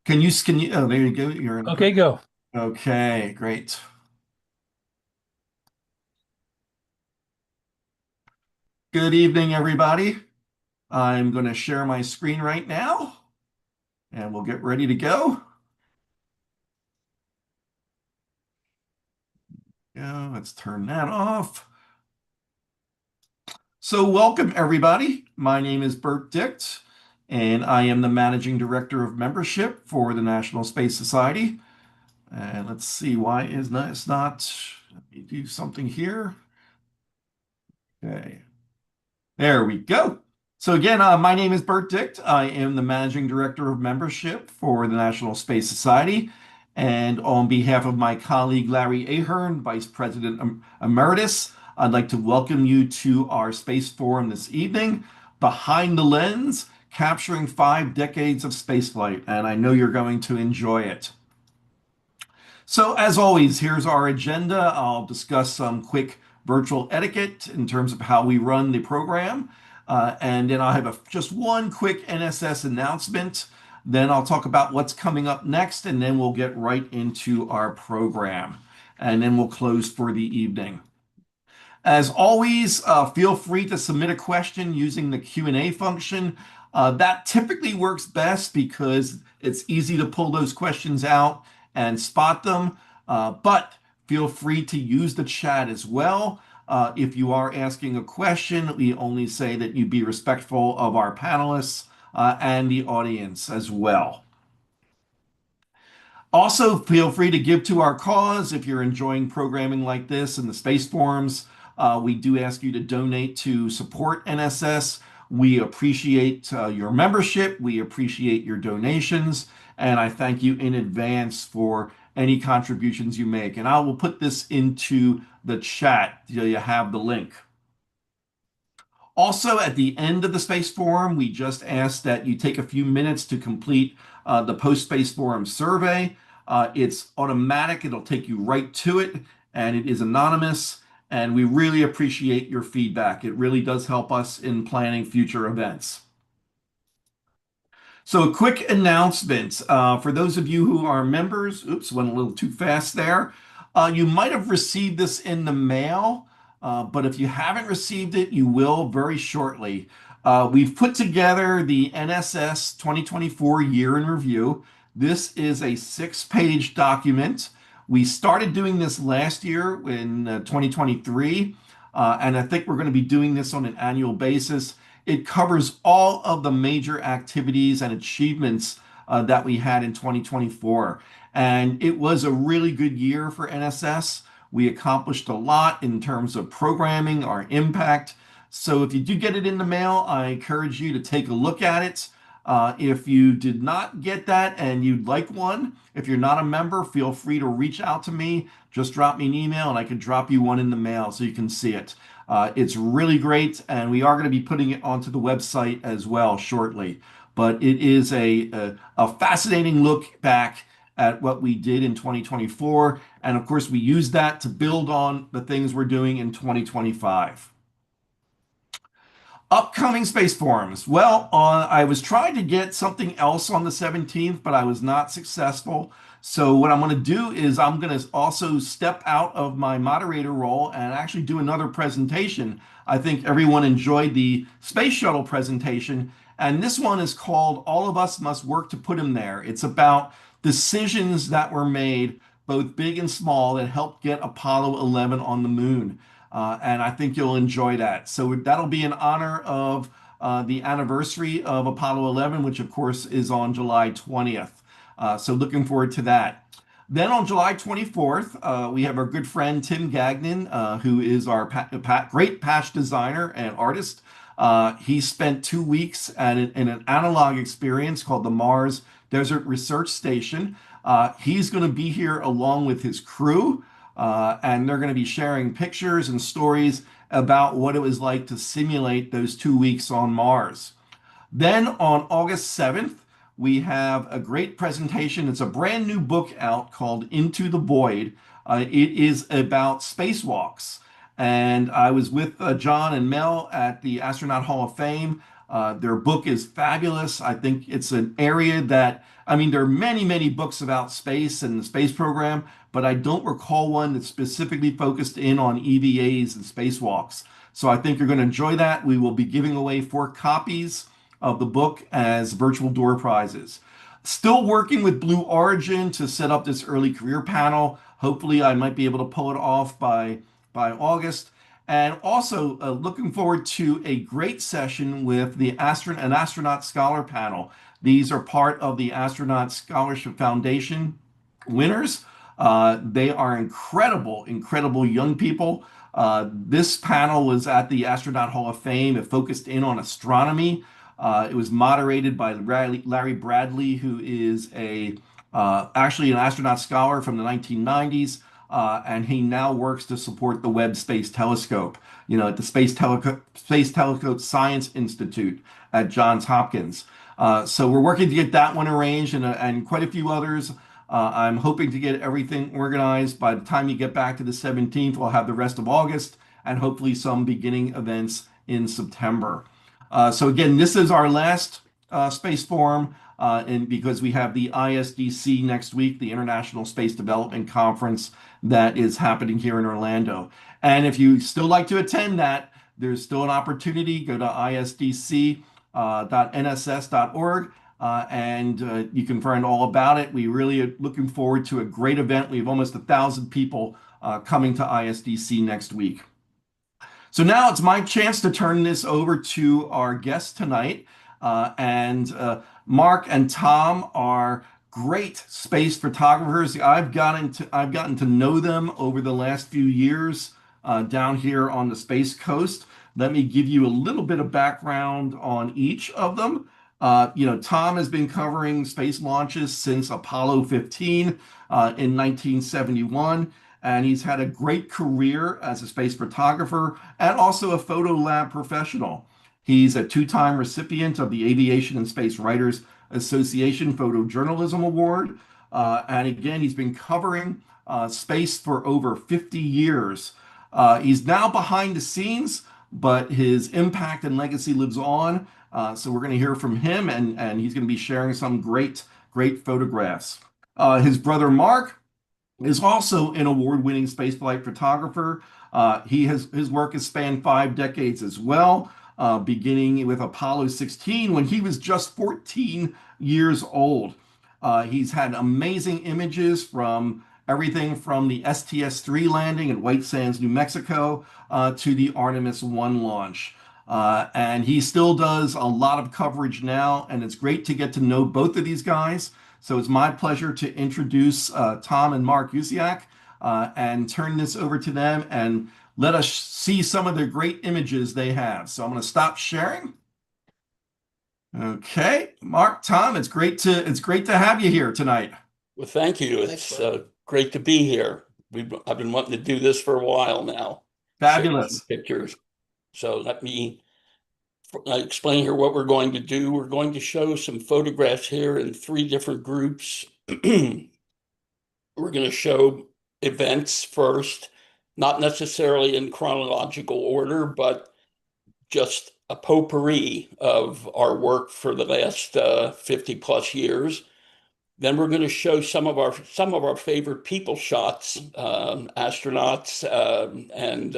Oh, there you go. You're in. Okay, go. Okay, great. Good evening, everybody. I'm going to share my screen right now and we'll get ready to go. Yeah, let's turn that off. So, welcome, everybody. My name is Bert Dicht, and I am the Managing Director of Membership for the National Space Society. And let's see, why is that? It's not. Let me do something here. Okay. There we go. So again, my name is Bert Dicht. I am the Managing Director of Membership for the National Space Society. And on behalf of my colleague Larry Ahern, Vice President Emeritus, I'd like to welcome you to our Space Forum this evening, Behind the Lens, capturing 5 decades of spaceflight. And I know you're going to enjoy it. So, as always, here's our agenda. I'll discuss some quick virtual etiquette in terms of how we run the program. And then I'll have just one quick NSS announcement. Then I'll talk about what's coming up next, and then we'll get right into our program. And then we'll close for the evening. As always, feel free to submit a question using the Q&A function. That typically works best because it's easy to pull those questions out and spot them. But feel free to use the chat as well. If you are asking a question, we only say that you be respectful of our panelists and the audience as well. Also, feel free to give to our cause if you're enjoying programming like this in the space forums. We do ask you to donate to support NSS. We appreciate your membership. We appreciate your donations. And I thank you in advance for any contributions you make. And I will put this into the chat so you have the link. Also, at the end of the Space Forum, we just ask that you take a few minutes to complete the post-Space Forum survey. It's automatic, it'll take you right to it, and it is anonymous. And we really appreciate your feedback. It really does help us in planning future events. So, a quick announcement for those of you who are members. Oops, went a little too fast there. You might have received this in the mail, but if you haven't received it, you will very shortly. We've put together the NSS 2024 Year in Review. This is a 6-page document. We started doing this last year in 2023, and I think we're going to be doing this on an annual basis. It covers all of the major activities and achievements that we had in 2024. And it was a really good year for NSS. We accomplished a lot in terms of programming, our impact. So if you do get it in the mail, I encourage you to take a look at it. If you did not get that and you'd like one, if you're not a member, feel free to reach out to me. Just drop me an email and I can drop you one in the mail so you can see it. It's really great, and we are going to be putting it onto the website as well shortly. But it is a fascinating look back at what we did in 2024. And of course, we use that to build on the things we're doing in 2025. Upcoming space forums. Well, I was trying to get something else on the 17th, but I was not successful. So what I'm going to do is I'm going to also step out of my moderator role and actually do another presentation. I think everyone enjoyed the space shuttle presentation, and this one is called All of Us Must Work to Put Him There. It's about decisions that were made, both big and small, that helped get Apollo 11 on the moon. And I think you'll enjoy that. So that'll be in honor of the anniversary of Apollo 11, which of course is on July 20th. So looking forward to that. Then on July 24th, we have our good friend Tim Gagnon, who is our great patch designer and artist. He spent 2 weeks in an analog experience called the Mars Desert Research Station. He's going to be here along with his crew. And they're going to be sharing pictures and stories about what it was like to simulate those 2 weeks on Mars. Then on August 7th, we have a great presentation. It's a brand new book out called Into the Void. It is about spacewalks. And I was with John and Mel at the Astronaut Hall of Fame. Their book is fabulous. I think it's an area that, I mean, there are many, many books about space and the space program, but I don't recall one that's specifically focused in on EVAs and spacewalks. So I think you're going to enjoy that. We will be giving away 4 copies of the book as virtual door prizes. Still working with Blue Origin to set up this early career panel. Hopefully, I might be able to pull it off by August. And also looking forward to a great session with an astronaut scholar panel. These are part of the Astronaut Scholarship Foundation winners. They are incredible, incredible young people. This panel was at the Astronaut Hall of Fame. It focused in on astronomy. It was moderated by Larry Bradley, who is actually an astronaut scholar from the 1990s, and he now works to support the Webb Space Telescope, at the Space Telescope Science Institute at Johns Hopkins. So we're working to get that one arranged and quite a few others. I'm hoping to get everything organized. By the time you get back to the 17th, we'll have the rest of August and hopefully some beginning events in September. So again, this is our last Space Forum, and because we have the ISDC next week, the International Space Development Conference that is happening here in Orlando. And if you still like to attend that, there's still an opportunity. Go to isdc.nss.org and you can find all about it. We really are looking forward to a great event. We have almost 1,000 people coming to ISDC next week. So now it's my chance to turn this over to our guests tonight. Mark and Tom are great space photographers. I've gotten to know them over the last few years down here on the Space Coast. Let me give you a little bit of background on each of them. Tom has been covering space launches since Apollo 15 in 1971. And he's had a great career as a space photographer and also a photo lab professional. He's a 2-time recipient of the Aviation and Space Writers Association Photojournalism Award. And again, he's been covering space for over 50 years. He's now behind the scenes, but his impact and legacy lives on. So we're going to hear from him, and he's going to be sharing some great, great photographs. His brother Mark is also an award-winning spaceflight photographer. His work has spanned 5 decades as well, beginning with Apollo 16 when he was just 14 years old. He's had amazing images from everything from the STS-3 landing at White Sands, New Mexico, to the Artemis 1 launch. And he still does a lot of coverage now, and it's great to get to know both of these guys. So it's my pleasure to introduce Tom and Mark Usciak and turn this over to them and let us see some of the great images they have. So I'm going to stop sharing. Okay, Mark, Tom, it's great to have you here tonight. Well, thank you. It's great to be here. I've been wanting to do this for a while now. Fabulous. Pictures. So let me explain here what we're going to do. We're going to show some photographs here in 3 different groups. We're going to show events first, not necessarily in chronological order, but just a potpourri of our work for the last 50 plus years. Then we're going to show some of our favorite people shots, astronauts, and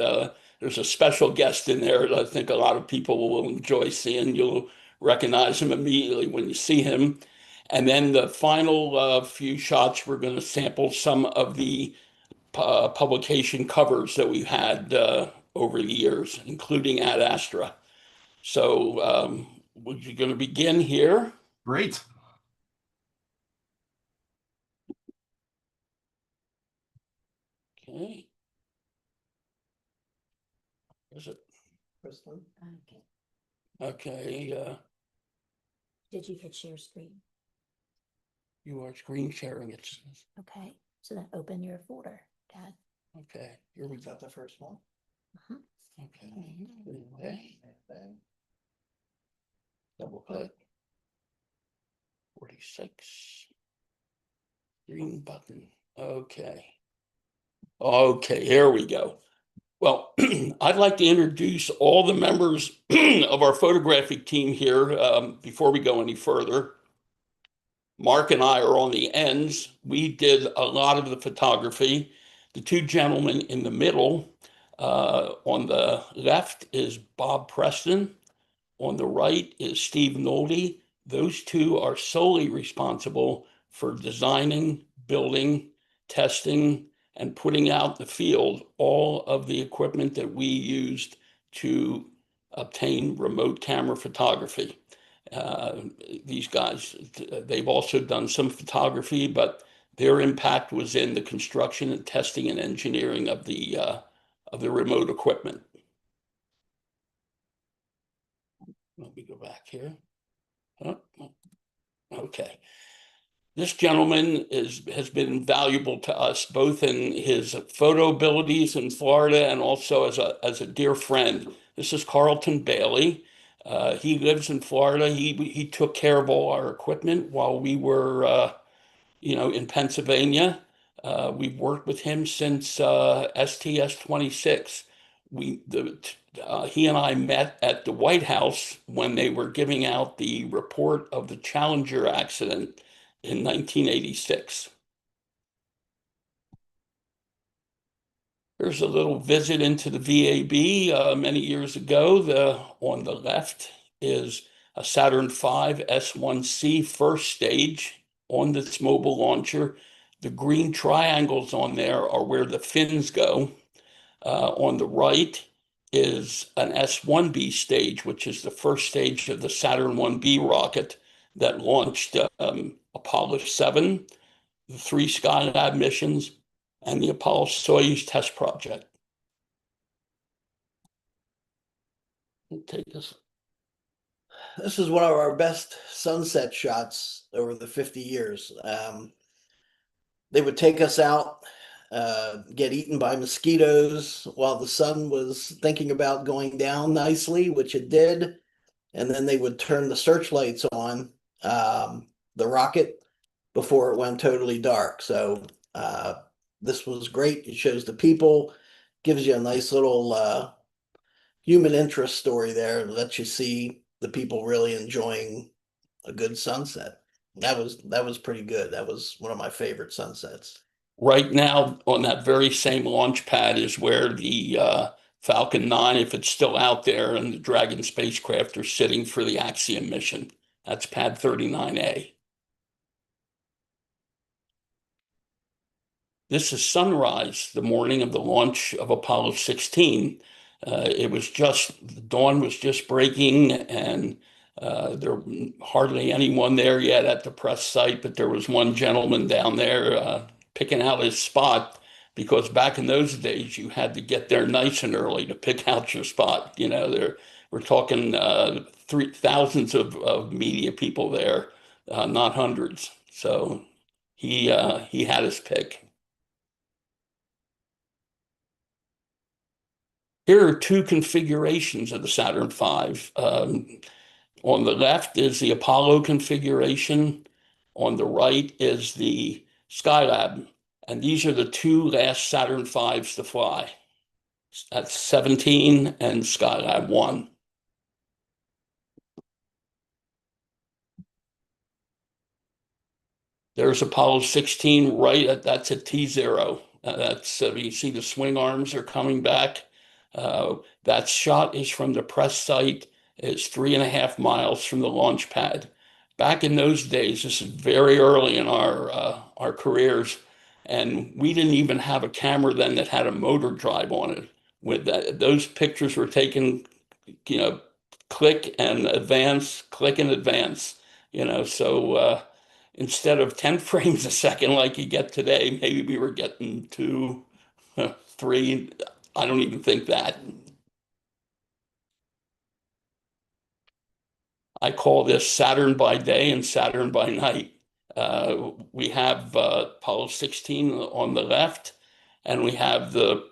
there's a special guest in there that I think a lot of people will enjoy seeing. You'll recognize him immediately when you see him. And then the final few shots, we're going to sample some of the publication covers that we've had over the years, including at Astra. So we're going to begin here. Great. Okay. Is it? Crystal. Okay. Okay. Did you hit share screen? You are screen sharing it. Okay, so then open your folder, Dad. Okay. Here we Is go. that the first one? Okay. Okay. Double click. 46. Green button. Okay. Okay, here we go. Well, I'd like to introduce all the members of our photographic team here before we go any further. Mark and I are on the ends. We did a lot of the photography. The two gentlemen in the middle, on the left is Bob Preston. On the right is Steve Nolte. Those two are solely responsible for designing, building, testing, and putting out the field all of the equipment that we used to obtain remote camera photography. These guys, they've also done some photography, but their impact was in the construction and testing and engineering of the remote equipment. Let me go back here. Oh, okay. This gentleman has been invaluable to us, both in his photo abilities in Florida and also as a dear friend. This is Carlton Bailey. He lives in Florida. He took care of all our equipment while we were, in Pennsylvania. We've worked with him since STS-26. He and I met at the White House when they were giving out the report of the Challenger accident in 1986. Here's a little visit into the VAB many years ago. On the left is a Saturn V S1C first stage on this mobile launcher. The green triangles on there are where the fins go. On the right is an S1B stage, which is the first stage of the Saturn 1B rocket that launched Apollo 7, the 3 Skylab missions, and the Apollo-Soyuz test project. Take this. This is one of our best sunset shots over the 50 years. They would take us out, get eaten by mosquitoes while the sun was thinking about going down nicely, which it did. And then they would turn the searchlights on the rocket before it went totally dark. So this was great. It shows the people, gives you a nice little human interest story there. It lets you see the people really enjoying a good sunset. That was pretty good. That was one of my favorite sunsets. Right now, on that very same launch pad is where the Falcon 9, if it's still out there, and the Dragon spacecraft are sitting for the Axiom mission. That's pad 39A. This is sunrise, the morning of the launch of Apollo 16. The dawn was just breaking, and there hardly anyone there yet at the press site, but there was one gentleman down there picking out his spot, because back in those days, you had to get there nice and early to pick out your spot. We're talking thousands of media people there, not hundreds. So he had his pick. Here are two configurations of the Saturn V. On the left is the Apollo configuration. On the right is the Skylab. And these are the two last Saturn Vs to fly. That's 17 and Skylab 1. There's Apollo 16 that's at T0. You see the swing arms are coming back. That shot is from the press site. It's 3.5 miles from the launch pad. Back in those days, this is very early in our careers, and we didn't even have a camera then that had a motor drive on it. With that, those pictures were taken, click and advance, click and advance. So instead of 10 frames a second like you get today, maybe we were getting 2, 3. I don't even think that. I call this Saturn by day and Saturn by night. We have Apollo 16 on the left, and we have for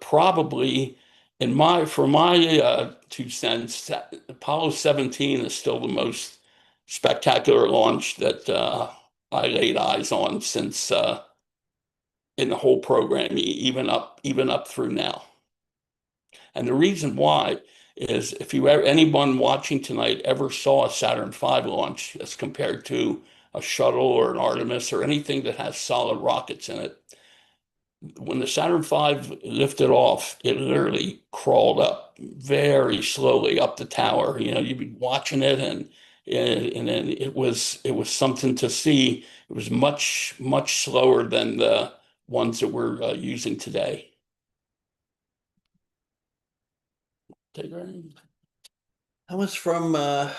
my 2 cents, Apollo 17 is still the most spectacular launch that I laid eyes on since in the whole program, even up through now. And the reason why is if anyone watching tonight ever saw a Saturn V launch as compared to a shuttle or an Artemis or anything that has solid rockets in it, when the Saturn V lifted off, it literally crawled up very slowly up the tower. You'd be watching it, and then it was something to see. It was much slower than the ones that we're using today. Take her in. That was from yeah,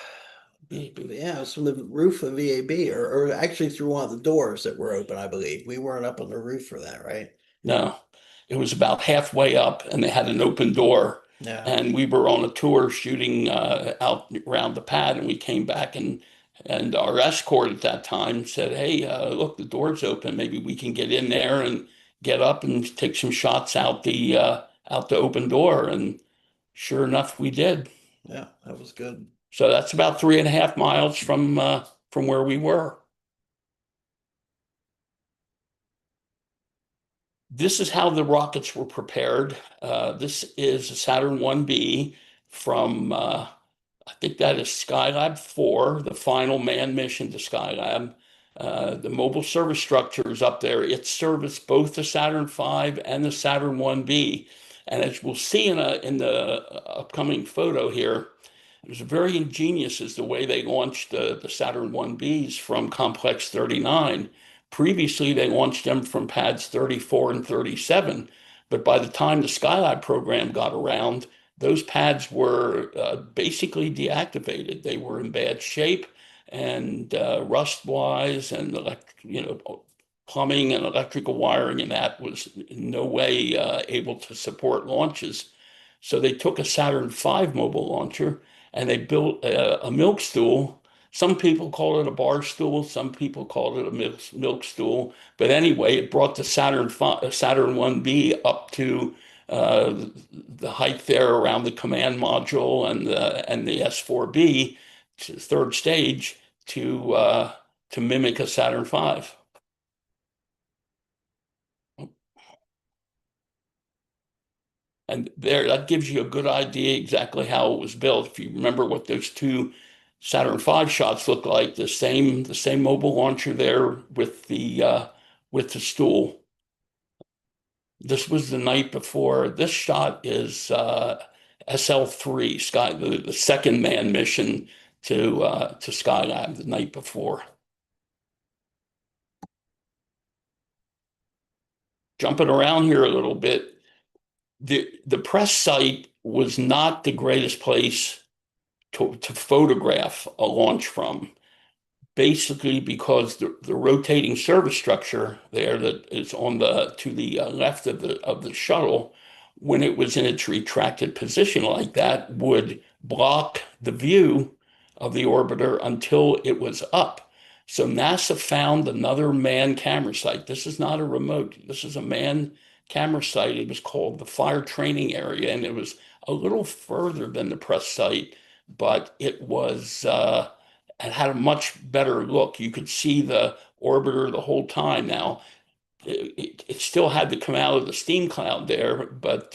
it was from the roof of VAB, or actually through one of the doors that were open, I believe. We weren't up on the roof for that, right? No, it was about halfway up, and they had an open door. Yeah. And we were on a tour shooting out around the pad, and we came back, and our escort at that time said, "Hey, look, the door's open. Maybe we can get in there and get up and take some shots out the open door." And sure enough, we did. Yeah, that was good. So that's about 3.5 miles from where we were. This is how the rockets were prepared. This is a Saturn 1B from, I think that is Skylab 4, the final manned mission to Skylab. The mobile service structure is up there. It serviced both the Saturn V and the Saturn 1B. And as we'll see in the upcoming photo here, it was very ingenious as the way they launched the Saturn 1Bs from Complex 39. Previously, they launched them from pads 34 and 37. But by the time the Skylab program got around, those pads were basically deactivated. They were in bad shape, and rust-wise and plumbing and electrical wiring, and that was in no way able to support launches. So they took a Saturn V mobile launcher and they built a milk stool. Some people call it a bar stool. Some people call it a milk stool. But anyway, it brought the Saturn 1B up to the height there around the command module and the S4B, third stage, to mimic a Saturn V. And that gives you a good idea exactly how it was built. If you remember what those two Saturn V shots look like, the same mobile launcher there with the stool. This was the night before. This shot is SL3, the second manned mission to Skylab the night before. Jumping around here a little bit, the press site was not the greatest place to photograph a launch from, basically because the rotating service structure there that is to the left of the shuttle, when it was in its retracted position like that, would block the view of the orbiter until it was up. So NASA found another manned camera site. This is not a remote. This is a manned camera site. It was called the Fire Training Area, and it was a little further than the press site, but it had a much better look. You could see the orbiter the whole time. Now, it still had to come out of the steam cloud there, but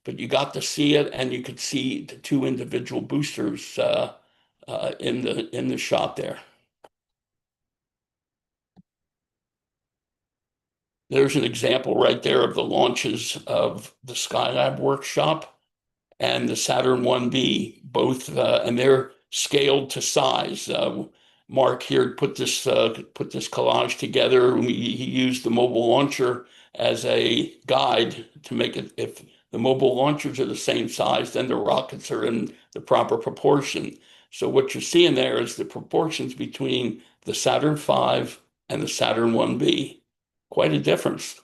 you got to see it, and you could see the two individual boosters in the shot there. There's an example right there of the launches of the Skylab workshop and the Saturn 1B, both, and they're scaled to size. Mark here put this collage together. He used the mobile launcher as a guide to make it. If the mobile launchers are the same size, then the rockets are in the proper proportion. So what you're seeing there is the proportions between the Saturn V and the Saturn 1B. Quite a difference.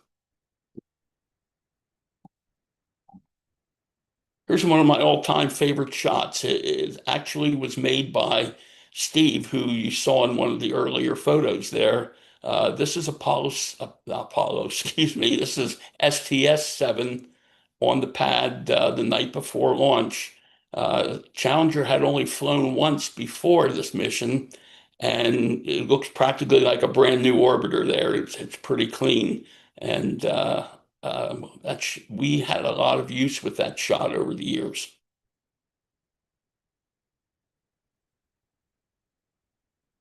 Here's one of my all-time favorite shots. It actually was made by Steve, who you saw in one of the earlier photos there. This is excuse me. This is STS-7 on the pad the night before launch. Challenger had only flown once before this mission, and it looks practically like a brand new orbiter there. It's pretty clean. And we had a lot of use with that shot over the years.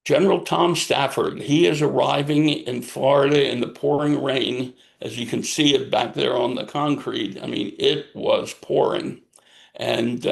General Tom Stafford, he is arriving in Florida in the pouring rain. As you can see it back there on the concrete, I mean, it was pouring. And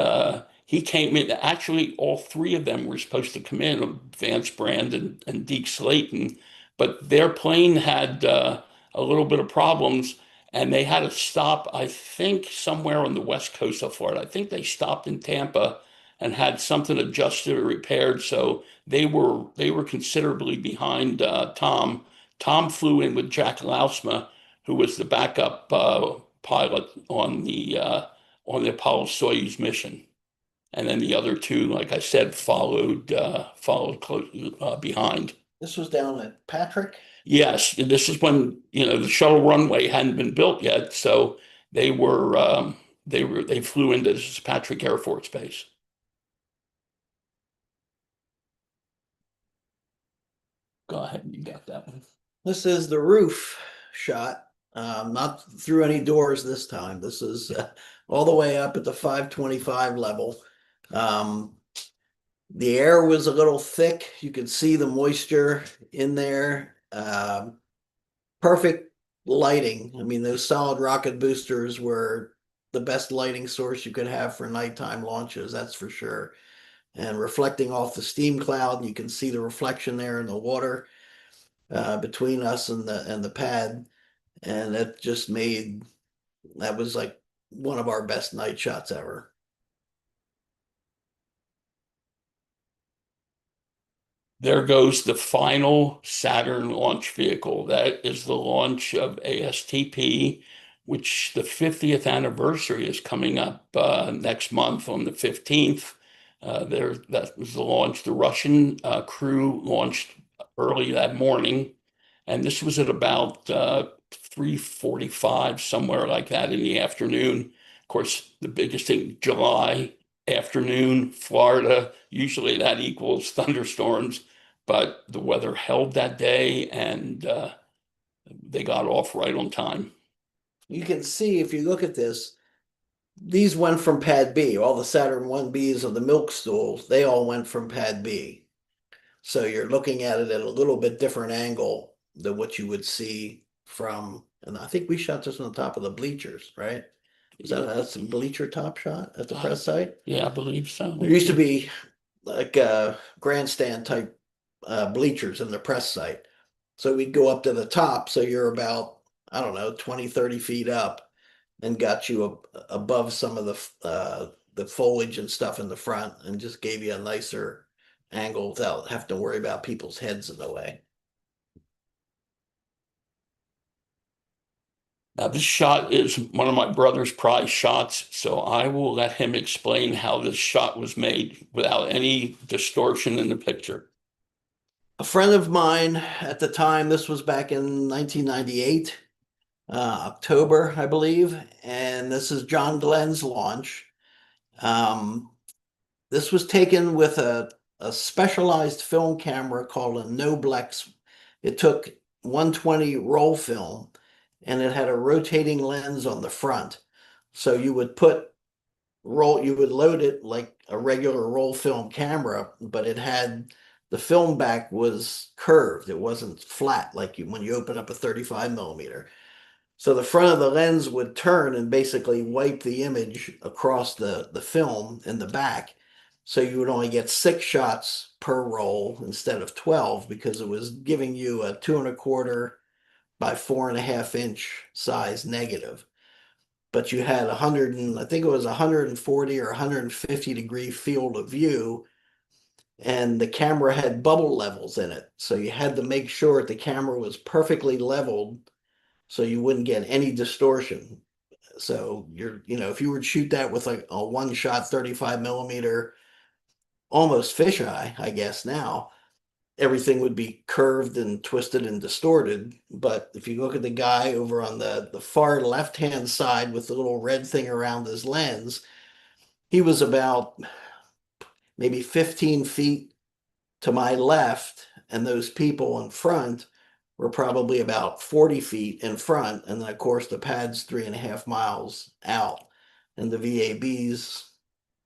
he came in. Actually, all three of them were supposed to come in, Vance Brand and Deke Slayton, but their plane had a little bit of problems, and they had to stop, I think, somewhere on the west coast of Florida. I think they stopped in Tampa and had something adjusted or repaired. So they were considerably behind Tom. Tom flew in with Jack Lausma, who was the backup pilot on the Apollo Soyuz mission. And then the other two, like I said, followed close behind. This was down at Patrick. Yes, this is when the shuttle runway hadn't been built yet, so they flew into this Patrick Air Force Base. Go ahead, you got that one. This is the roof shot, not through any doors this time. This is all the way up at the 525 level. The air was a little thick. You could see the moisture in there. Perfect lighting. I mean, those solid rocket boosters were the best lighting source you could have for nighttime launches, that's for sure. And reflecting off the steam cloud, you can see the reflection there in the water between us and the pad. And that was like one of our best night shots ever. There goes the final Saturn launch vehicle. That is the launch of ASTP, which the 50th anniversary is coming up next month on the 15th. That was the launch. The Russian crew launched early that morning, and this was at about 3:45, somewhere like that in the afternoon. Of course, the biggest thing, July afternoon, Florida, usually that equals thunderstorms, but the weather held that day, and they got off right on time. You can see if you look at this, these went from pad B. All the Saturn 1Bs of the milk stools, they all went from pad B. So you're looking at it at a little bit different angle than what you would see from, and I think we shot this on the top of the bleachers, right? That's a bleacher top shot at the press site? Yeah, I believe so. There used to be like grandstand type bleachers in the press site. So we'd go up to the top. So you're about, I don't know, 20, 30 feet up, and got you above some of the foliage and stuff in the front, and just gave you a nicer angle without having to worry about people's heads in the way. Now, this shot is one of my brother's prize shots, so I will let him explain how this shot was made without any distortion in the picture. A friend of mine at the time, this was back in 1998, October, I believe, and this is John Glenn's launch. This was taken with a specialized film camera called a Noblex. It took 120 roll film, and it had a rotating lens on the front. So you would load it like a regular roll film camera, but it had the film back was curved. It wasn't flat like when you open up a 35 millimeter. So the front of the lens would turn and basically wipe the image across the film in the back. So you would only get 6 shots per roll instead of 12, because it was giving you a 2¼ by 4.5 inch size negative. But you had I think it was 140 or 150 degree field of view, and the camera had bubble levels in it. So you had to make sure the camera was perfectly leveled so you wouldn't get any distortion. So if you were to shoot that with like a one shot 35 millimeter, almost fisheye, I guess now, everything would be curved and twisted and distorted. But if you look at the guy over on the far left-hand side with the little red thing around his lens, he was about maybe 15 feet to my left, and those people in front we're probably about 40 feet in front. And then of course the pad's 3.5 miles out, and the VAB's,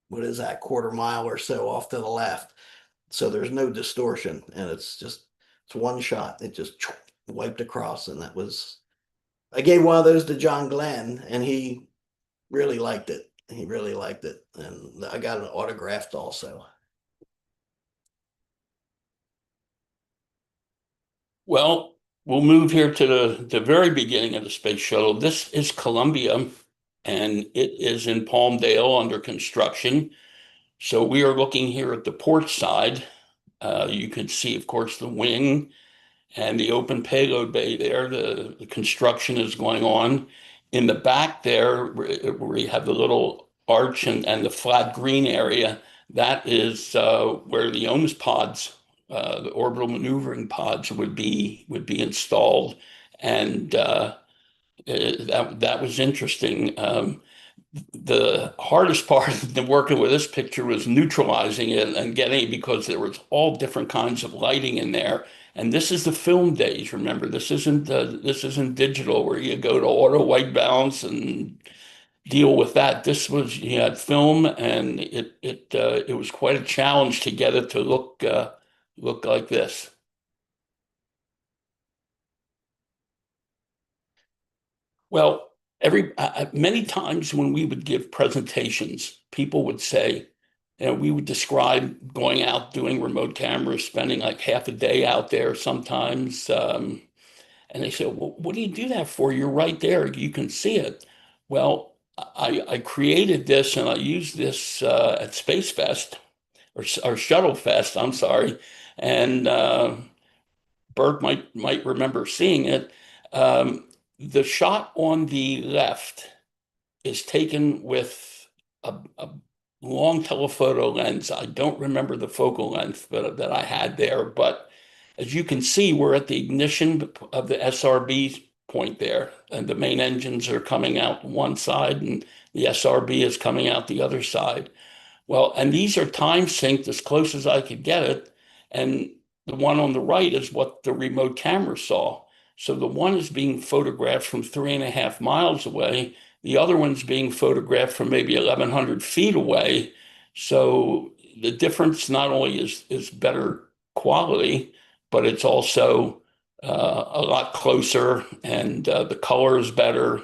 what is that, quarter mile or so off to the left. So there's no distortion, and it's one shot. It just wiped across, and I gave one of those to John Glenn, and he really liked it. He really liked it, and I got it autographed also. Well, we'll move here to the very beginning of the space shuttle. This is Columbia, and it is in Palmdale under construction. So we are looking here at the port side. You can see, of course, the wing and the open payload bay there. The construction is going on. In the back there, where you have the little arch and the flat green area, that is where the OMS pods, the orbital maneuvering pods, would be installed, and that was interesting. The hardest part of working with this picture was neutralizing it and getting it, because there was all different kinds of lighting in there. And this is the film days. Remember, this isn't digital where you go to auto white balance and deal with that. This was, you had film, and it was quite a challenge to get it to look like this. Well, many times when we would give presentations, people would say, we would describe going out doing remote cameras, spending like half a day out there sometimes. And they say, well, what do you do that for? You're right there. You can see it. Well, I created this, and I used this at Space Fest or Shuttle Fest, I'm sorry. And Bert might remember seeing it. The shot on the left is taken with a long telephoto lens. I don't remember the focal length that I had there, but as you can see, we're at the ignition of the SRB point there, and the main engines are coming out one side, and the SRB is coming out the other side. Well, and these are time synced as close as I could get it. And the one on the right is what the remote camera saw. So the one is being photographed from 3.5 miles away. The other one's being photographed from maybe 1,100 feet away. So the difference not only is better quality, but it's also a lot closer, and the color is better.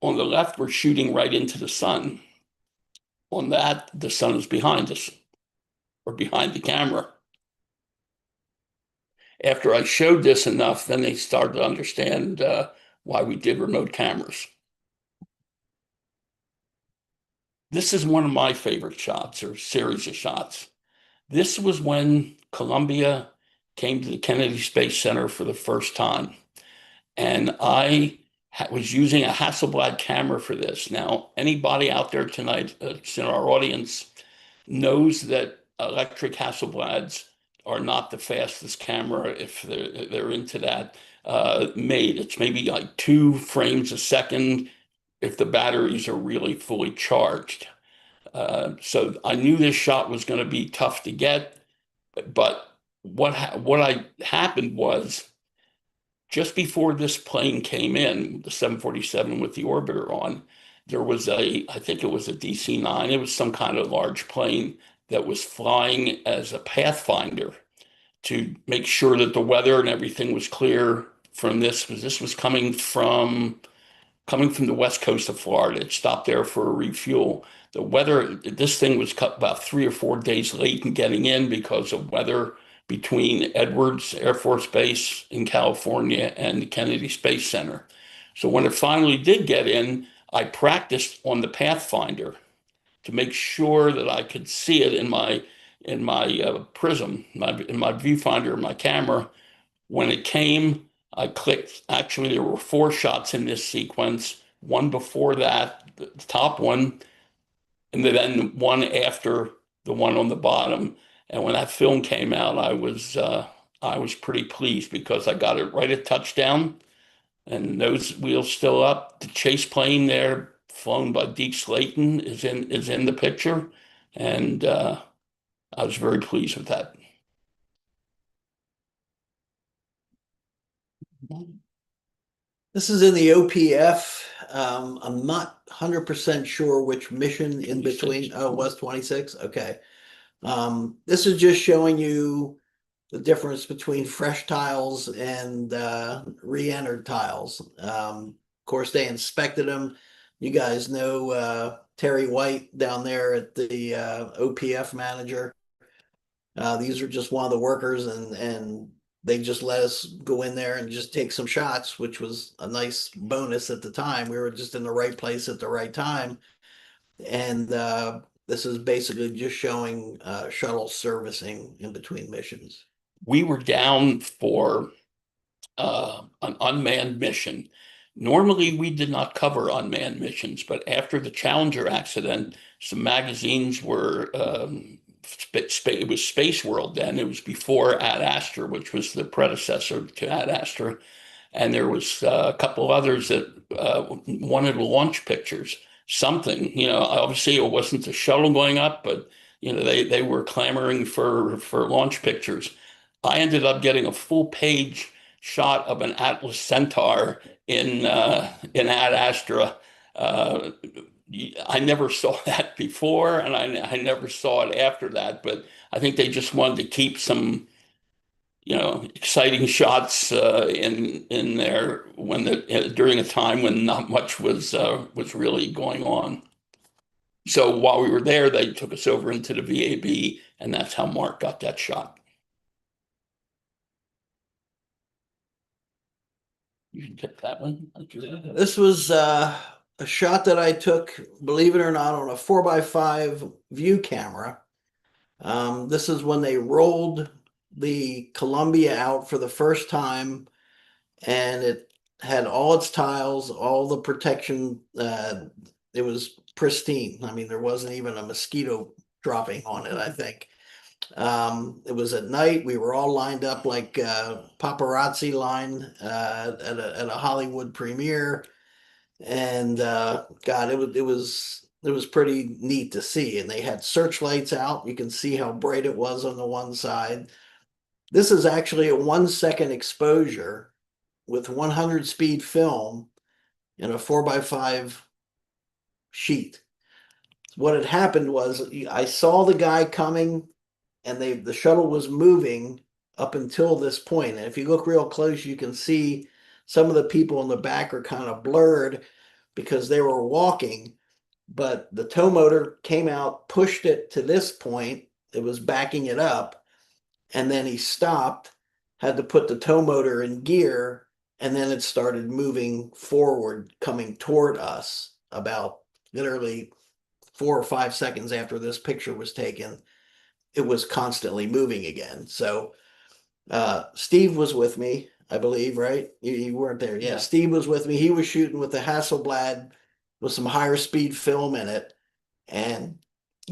On the left, we're shooting right into the sun. On that, the sun is behind us, or behind the camera. After I showed this enough, then they started to understand why we did remote cameras. This is one of my favorite shots, or series of shots. This was when Columbia came to the Kennedy Space Center for the first time. And I was using a Hasselblad camera for this. Now, anybody out there tonight that's in our audience knows that electric Hasselblads are not the fastest camera, if they're into that, made. It's maybe like 2 frames a second if the batteries are really fully charged. So I knew this shot was going to be tough to get, but what happened was, just before this plane came in, the 747 with the orbiter on, there was I think it was a DC-9. It was some kind of large plane that was flying as a pathfinder to make sure that the weather and everything was clear from this, because this was coming from the west coast of Florida. It stopped there for a refuel. The weather, this thing was cut about 3 or 4 days late in getting in because of weather between Edwards Air Force Base in California and the Kennedy Space Center. So when it finally did get in, I practiced on the Pathfinder to make sure that I could see it in my prism, in my viewfinder, my camera. When it came, I clicked. Actually, there were 4 shots in this sequence. One before that, the top one, and then one after the one on the bottom. And when that film came out, I was pretty pleased, because I got it right at touchdown, and those wheels still up. The chase plane there, flown by Deke Slayton, is in the picture, and I was very pleased with that. This is in the OPF. I'm not 100% sure which mission in 26. between. Oh, it was 26? Okay. This is just showing you the difference between fresh tiles and re-entered tiles. Of course, they inspected them. You guys know Terry White down there at the OPF manager. These are just one of the workers, and they just let us go in there and just take some shots, which was a nice bonus at the time. We were just in the right place at the right time. And this is basically just showing shuttle servicing in between missions. We were down for an unmanned mission. Normally, we did not cover unmanned missions, but after the Challenger accident, some magazines were, it was Space World then. It was before Ad Astra, which was the predecessor to Ad Astra. And there was a couple others that wanted launch pictures, something, obviously it wasn't the shuttle going up, but, they were clamoring for launch pictures. I ended up getting a full page shot of an Atlas Centaur in Ad Astra. I never saw that before, and I never saw it after that. But I think they just wanted to keep some, exciting shots in there during a time when not much was really going on. So while we were there, they took us over into the VAB, and that's how Mark got that shot. You can take that one. This was a shot that I took, believe it or not, on a 4x5 view camera. This is when they rolled the Columbia out for the first time, and it had all its tiles, all the protection. It was pristine. I mean, there wasn't even a mosquito dropping on it, I think. It was at night. We were all lined up like paparazzi line at a Hollywood premiere, and God, it was pretty neat to see. And they had searchlights out. You can see how bright it was on the one side. This is actually a 1 second exposure with 100 speed film in a 4x5 sheet. What had happened was I saw the guy coming, and the shuttle was moving up until this point. And if you look real close, you can see some of the people in the back are kind of blurred because they were walking, but the tow motor came out, pushed it to this point. It was backing it up, and then he stopped, had to put the tow motor in gear, and then it started moving forward, coming toward us about literally 4 or 5 seconds after this picture was taken. It was constantly moving again. So Steve was with me, I believe, right? You weren't there. Yeah, Steve was with me. He was shooting with the Hasselblad with some higher speed film in it, and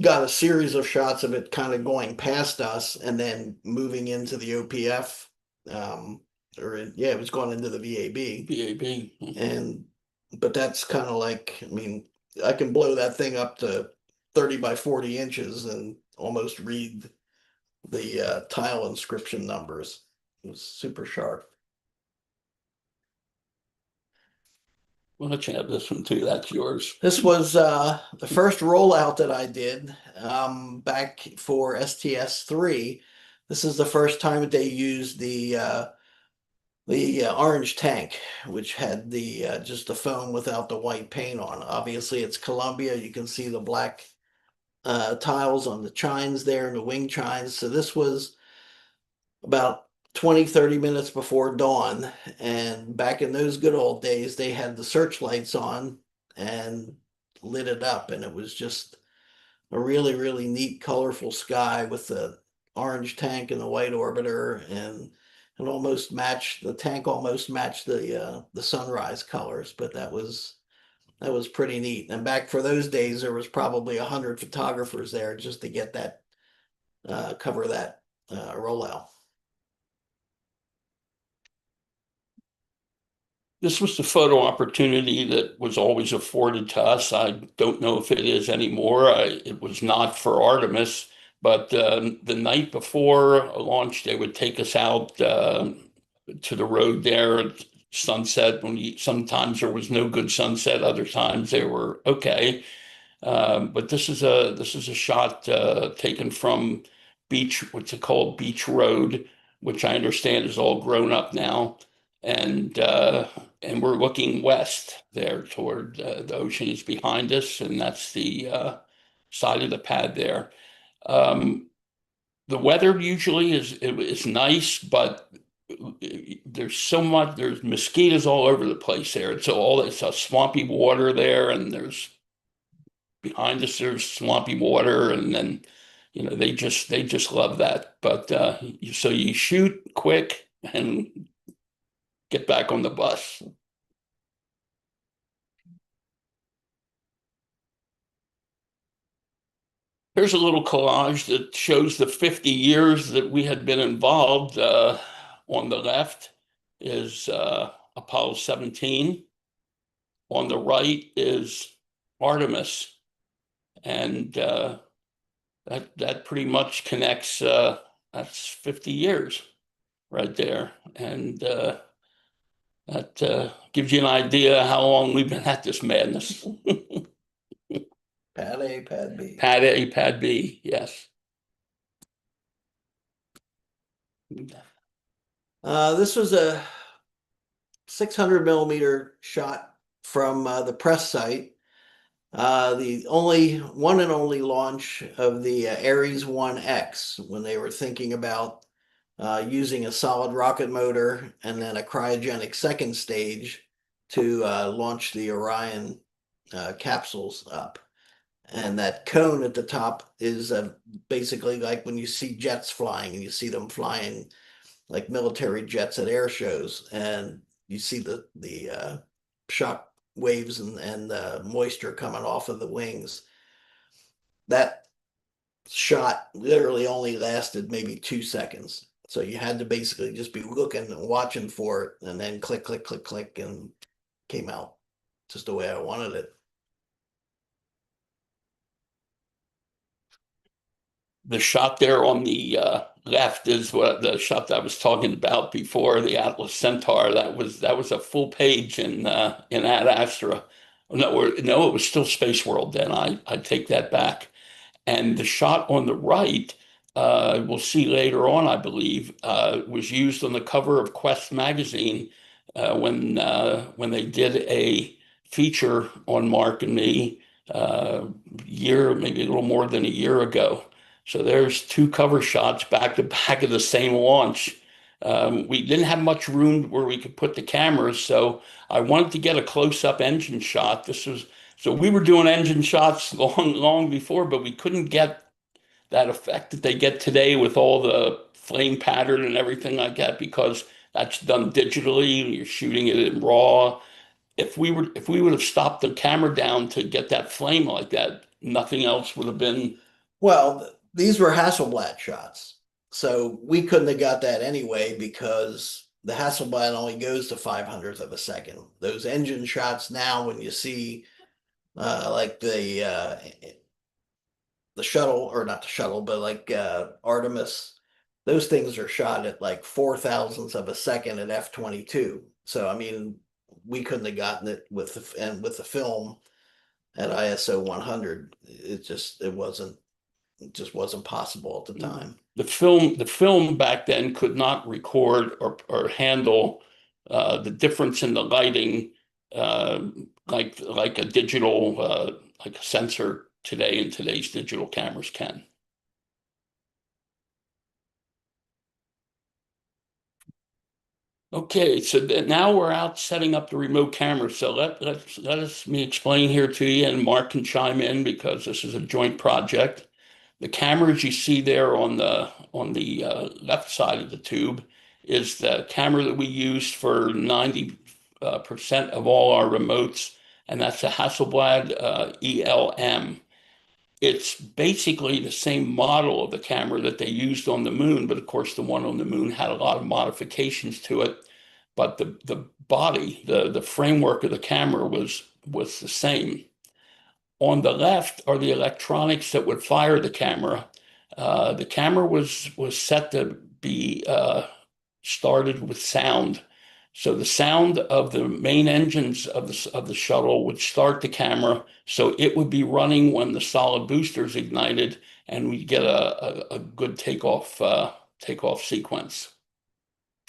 got a series of shots of it kind of going past us and then moving into the OPF. It was going into the VAB. VAB. But that's kind of like, I mean, I can blow that thing up to 30 by 40 inches and almost read the tile inscription numbers. It was super sharp. Why don't you have this one too? That's yours. This was the first rollout that I did back for STS-3. This is the first time that they used the orange tank, which had the just the foam without the white paint on. Obviously, it's Columbia. You can see the black tiles on the chines there and the wing chines. So this was about 20-30 minutes before dawn, and back in those good old days they had the searchlights on and lit it up, and it was just a really neat colorful sky with the orange tank and the white orbiter, and the tank almost matched the sunrise colors. But that was pretty neat. And back for those days there was probably 100 photographers there just to get that cover that rollout. This was the photo opportunity that was always afforded to us. I don't know if it is anymore. It was not for Artemis, but the night before launch, they would take us out to the road there at sunset. Sometimes there was no good sunset, other times they were okay. But this is a shot taken from what's it called, Beach Road, which I understand is all grown up now, and we're looking west there toward the ocean is behind us, and that's the side of the pad there. The weather usually is nice, but there's mosquitoes all over the place there. It's a swampy water there, and there's behind us there's swampy water, and then they just love that. But so you shoot quick and get back on the bus. Here's a little collage that shows the 50 years that we had been involved. On the left is Apollo 17. On the right is Artemis. And that pretty much connects, that's 50 years right there. And that gives you an idea how long we've been at this madness. Pad A, Pad B. Pad A, Pad B, yes. This was a 600 millimeter shot from the press site. The one and only launch of the Ares 1X, when they were thinking about using a solid rocket motor and then a cryogenic second stage to launch the Orion capsules up. And that cone at the top is basically like when you see jets flying, and you see them flying like military jets at air shows, and you see the shock waves and moisture coming off of the wings. That shot literally only lasted maybe 2 seconds. So you had to basically just be looking and watching for it, and then click, click, click, click, and came out just the way I wanted it. The shot there on the left is what the shot that I was talking about before, the Atlas Centaur. That was a full page in Ad Astra. No, it was still Space World then. I take that back. And the shot on the right, we'll see later on, I believe, was used on the cover of Quest magazine when they did a feature on Mark and me maybe a little more than a year ago. So there's 2 cover shots back to back of the same launch. We didn't have much room where we could put the cameras, so I wanted to get a close-up engine shot. So we were doing engine shots long before, but we couldn't get that effect that they get today with all the flame pattern and everything like that, because that's done digitally. You're shooting it in RAW. If we would have stopped the camera down to get that flame like that, nothing else would have been. Well, these were Hasselblad shots, so we couldn't have got that anyway, because the Hasselblad only goes to 500th of a second. Those engine shots now, when you see like the shuttle, or not the shuttle, but like Artemis, those things are shot at like 4,000ths of a second at f/22. So I mean, we couldn't have gotten it with the film at ISO 100. It just wasn't possible at the time. The film back then could not record or handle the difference in the lighting like a digital like a sensor today in today's digital cameras can. Okay, so now we're out setting up the remote camera. So let me explain here to you, and Mark can chime in because this is a joint project. The cameras you see there on the left side of the tube is the camera that we use for 90% of all our remotes, and that's a Hasselblad ELM. It's basically the same model of the camera that they used on the moon, but of course the one on the moon had a lot of modifications to it. But the body, the framework of the camera was the same. On the left are the electronics that would fire the camera. The camera was set to be started with sound. So the sound of the main engines of the shuttle would start the camera, so it would be running when the solid boosters ignited, and we'd get a good takeoff sequence.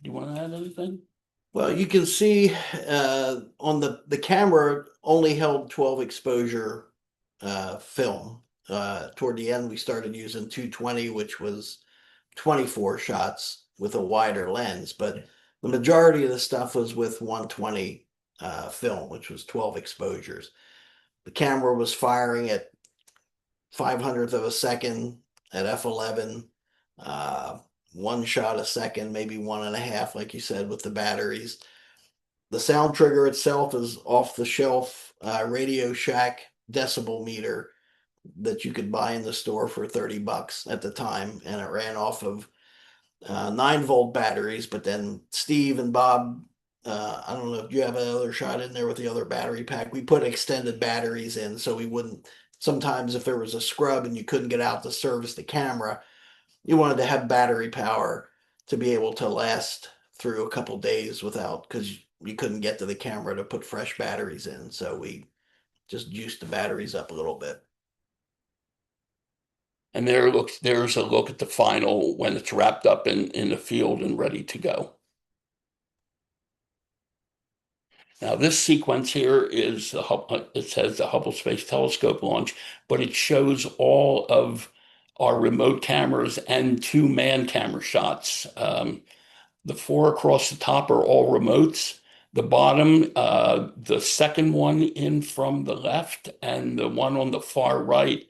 Do you want to add anything? Well, you can see on the camera only held 12 exposure film. Toward the end, we started using 220, which was 24 shots with a wider lens, but the majority of the stuff was with 120 film, which was 12 exposures. The camera was firing at 500th of a second at f11, one shot a second, maybe 1.5, like you said, with the batteries. The sound trigger itself is off the shelf Radio Shack decibel meter that you could buy in the store for $30 at the time, and it ran off of 9-volt batteries. But then Steve and Bob, I don't know if you have another shot in there with the other battery pack. We put extended batteries in so we wouldn't. Sometimes if there was a scrub and you couldn't get out to service the camera, you wanted to have battery power to be able to last through a couple days without, because you couldn't get to the camera to put fresh batteries in. So we just juiced the batteries up a little bit. And there's a look at the final when it's wrapped up in the field and ready to go. Now this sequence here is it says the Hubble Space Telescope launch, but it shows all of our remote cameras and 2 man camera shots. The 4 across the top are all remotes. The bottom, the second one in from the left and the one on the far right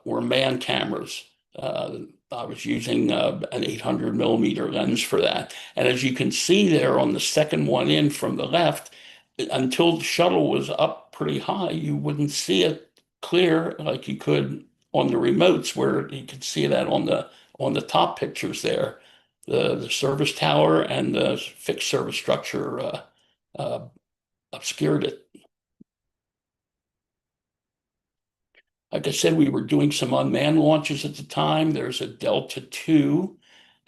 were man cameras. I was using an 800 millimeter lens for that. And as you can see there on the second one in from the left, until the shuttle was up pretty high, you wouldn't see it clear like you could on the remotes, where you could see that on the top pictures there. The service tower and the fixed service structure obscured it. Like I said, we were doing some unmanned launches at the time. There's a Delta II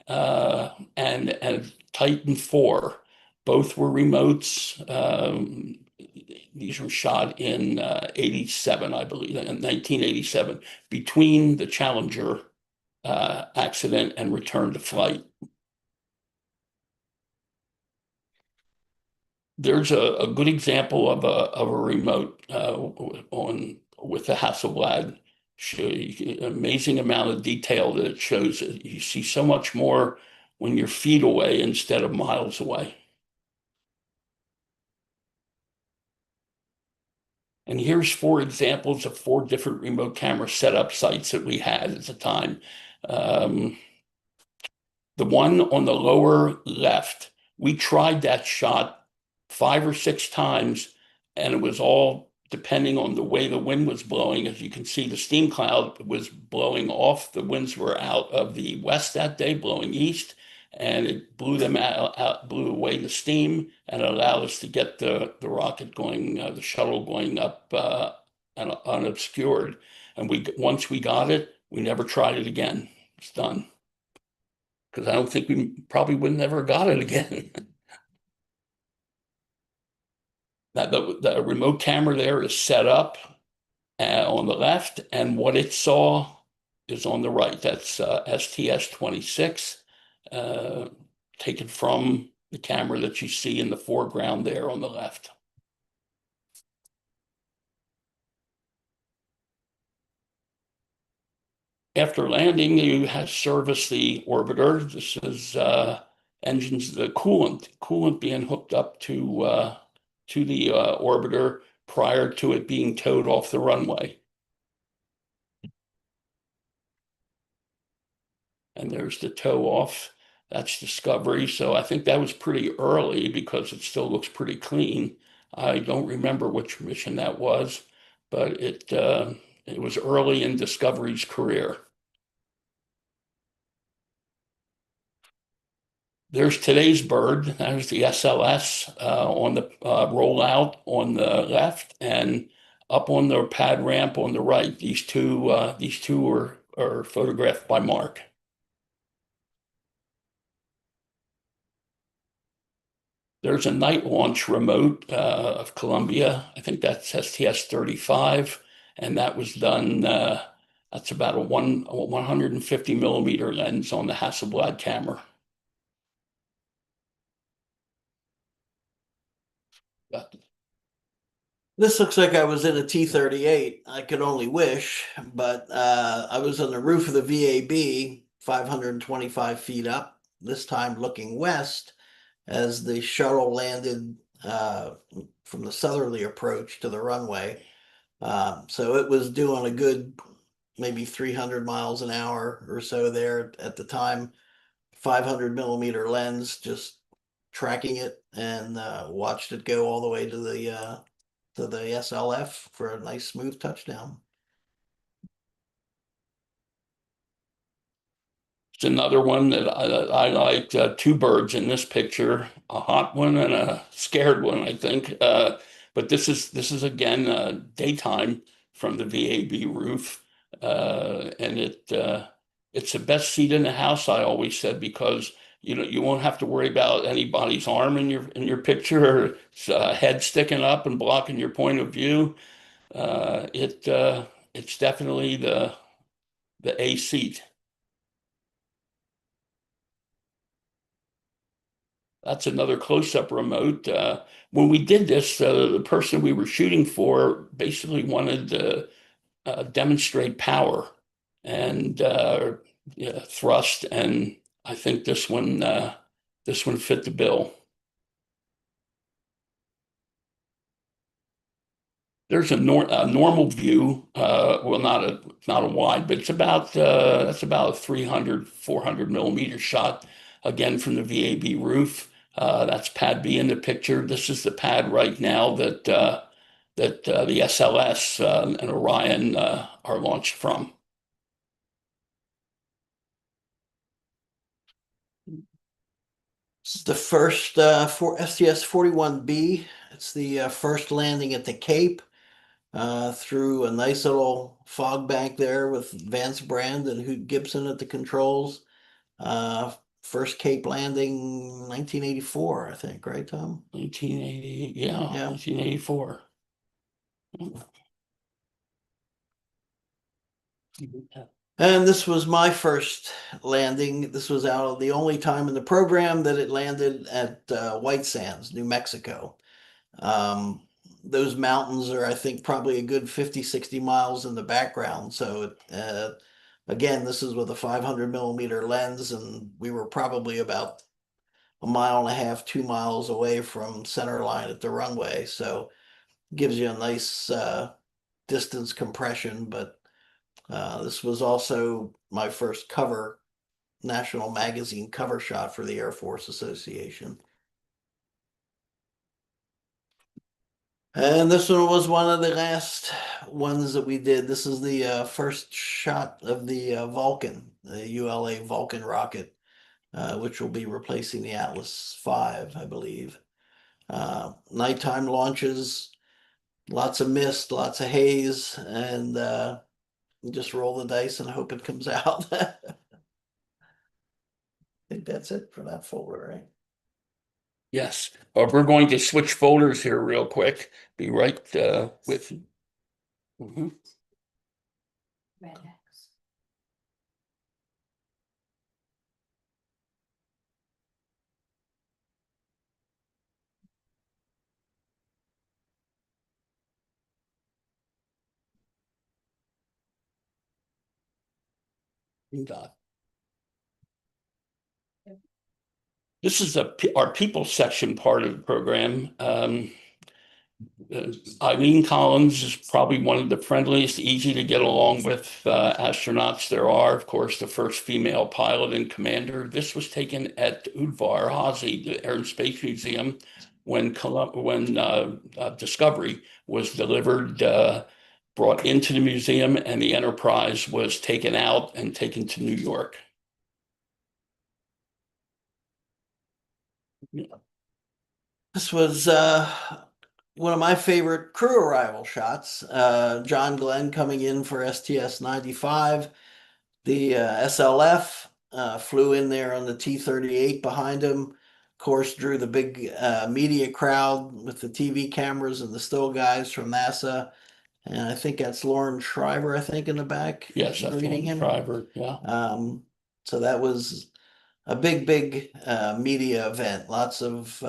and Titan IV. Both were remotes. These were shot in 87, I believe, in 1987, between the Challenger accident and return to flight. There's a good example of a remote with the Hasselblad. Amazing amount of detail that it shows. You see so much more when you're feet away instead of miles away. And here's 4 examples of 4 different remote camera setup sites that we had at the time. The one on the lower left, we tried that shot 5 or 6 times, and it was all depending on the way the wind was blowing. As you can see, the steam cloud was blowing off. The winds were out of the west that day, blowing east, and it blew them out, blew away the steam, and it allowed us to get the rocket going, the shuttle going up unobscured. And once we got it, we never tried it again. It's done. Because I don't think we probably would never got it again. The remote camera there is set up on the left, and what it saw is on the right. That's STS-26, taken from the camera that you see in the foreground there on the left. After landing, you have serviced the orbiter. This is engines, the coolant being hooked up to the orbiter prior to it being towed off the runway. And there's the tow off. That's Discovery. So I think that was pretty early because it still looks pretty clean. I don't remember which mission that was, but it was early in Discovery's career. There's today's bird. There's the SLS on the rollout on the left, and up on the pad ramp on the right. These two are photographed by Mark. There's a night launch remote of Columbia. I think that's STS-35, and that was done. That's about a 150 millimeter lens on the Hasselblad camera. This looks like I was in a T-38. I could only wish, but I was on the roof of the VAB, 525 feet up, this time looking west as the shuttle landed from the southerly approach to the runway. So it was doing a good maybe 300 miles an hour or so there at the time. 500 millimeter lens, just tracking it, and watched it go all the way to the SLF for a nice smooth touchdown. It's another one that I liked. Two birds in this picture, a hot one and a scared one, I think. But this is again daytime from the VAB roof, and it's the best seat in the house. I always said, because you won't have to worry about anybody's arm in your picture, or head sticking up and blocking your point of view. It's definitely the A seat. That's another close-up remote. When we did this, the person we were shooting for basically wanted to demonstrate power and yeah, thrust, and I think this one fit the bill. There's a normal view, well, not a wide, but it's about that's about a 300, 400 millimeter shot, again from the VAB roof. That's pad B in the picture. This is the pad right now that the SLS and Orion are launched from. This is the first for STS-41B. It's the first landing at the Cape through a nice little fog bank there with Vance Brand and Hoot Gibson at the controls. First Cape landing 1984, I think, right, Tom? 1980, yeah, Yeah. 1984. And this was my first landing. This was out of the only time in the program that it landed at White Sands, New Mexico. Those mountains are, I think, probably a good 50, 60 miles in the background. So again, this is with a 500 millimeter lens, and we were probably about a mile and a half, 2 miles away from center line at the runway. So it gives you a nice distance compression, but this was also my first cover, national magazine cover shot for the Air Force Association. And this one was one of the last ones that we did. This is the first shot of the Vulcan, the ULA Vulcan rocket, which will be replacing the Atlas V, I believe. Nighttime launches, lots of mist, lots of haze, and you just roll the dice and hope it comes out. I think that's it for that folder, right? Yes, we're going to switch folders here real quick. Be right with you. Red X. This is our people section part of the program. Eileen Collins is probably one of the friendliest, easy to get along with astronauts there are. Of course, the first female pilot and commander. This was taken at Udvar Hazy, the Air and Space Museum, when Discovery was delivered, brought into the museum, and the Enterprise was taken out and taken to New York. This was one of my favorite crew arrival shots. John Glenn coming in for STS-95. The SLF flew in there on the T-38 behind him. course, drew the big media crowd with the TV cameras and the still guys from NASA. And I think that's Lauren Shriver, I think, in the back. Yes, that's greeting one him. driver. Yeah. So that was a big media event. Lots of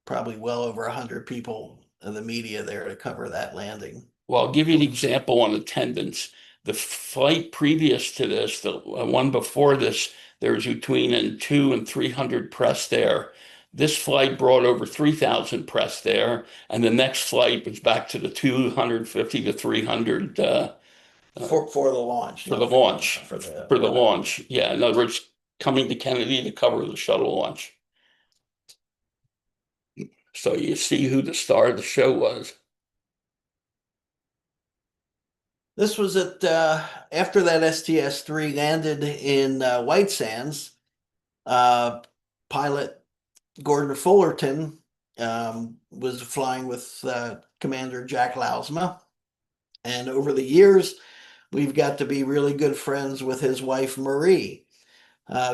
probably well over 100 people in the media there to cover that landing. Well, I'll give you an example on attendance. The flight previous to this, the one before this, there was between 200 and 300 press there. This flight brought over 3,000 press there, and the next flight was back to the 250 to 300 For the launch. for the launch. For the launch. Yeah, in other words, coming to Kennedy to cover the shuttle launch. So you see who the star of the show was. This was at after that STS-3 landed in White Sands. Pilot Gordon Fullerton was flying with Commander Jack Lousma, and over the years, we've got to be really good friends with his wife Marie.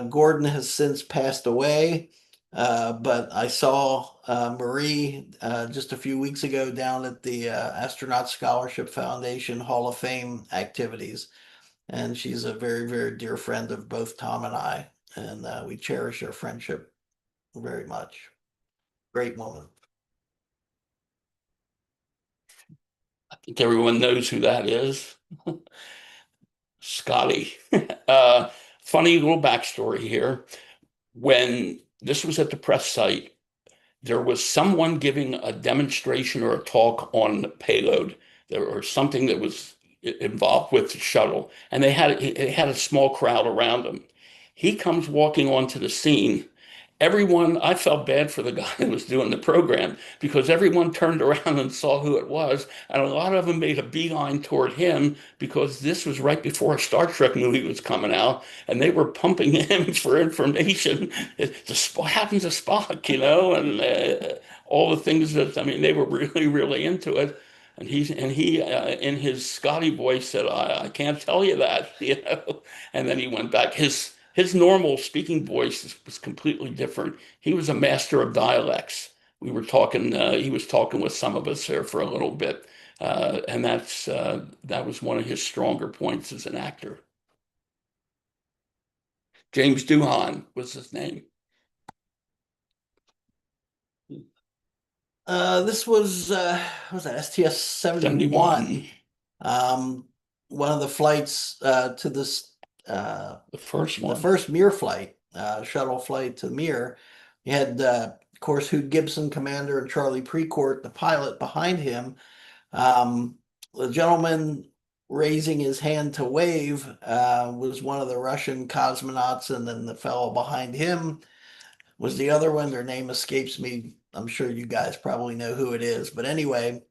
Gordon has since passed away, but I saw Marie just a few weeks ago down at the Astronaut Scholarship Foundation Hall of Fame activities. And she's a very dear friend of both Tom and I, and we cherish our friendship very much. Great woman. I think everyone knows who that is. Scotty. Funny little backstory here. When this was at the press site, there was someone giving a demonstration or a talk on payload or something that was involved with the shuttle, and they had a small crowd around him. He comes walking onto the scene. Everyone, I felt bad for the guy that was doing the program because everyone turned around and saw who it was, and a lot of them made a beeline toward him because this was right before a Star Trek movie was coming out, and they were pumping him for information. What happens to Spock, and all the things that they were really into it. And he in his Scotty voice said, I can't tell you that, And then he went back. His normal speaking voice was completely different. He was a master of dialects. We were talking. He was talking with some of us there for a little bit, and that was one of his stronger points as an actor. James Doohan was his name. This was that STS-71. One of the flights to this the first one, the first Mir flight, shuttle flight to Mir. You had of course Hugh Gibson, commander, and Charlie Precourt, the pilot, behind him. The gentleman raising his hand to wave was one of the Russian cosmonauts, and then the fellow behind him was the other one. Their name escapes me. I'm sure you guys probably know who it is. But anyway,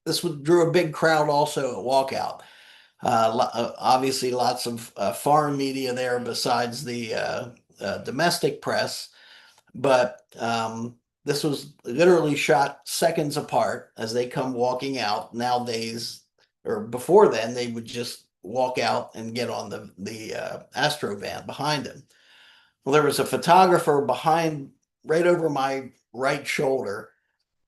this drew a big crowd also at walkout. Obviously, lots of foreign media there besides the domestic press. But this was literally shot seconds apart as they come walking out. Nowadays, or before then, they would just walk out and get on the Astro van behind them. Well, there was a photographer behind, right over my right shoulder,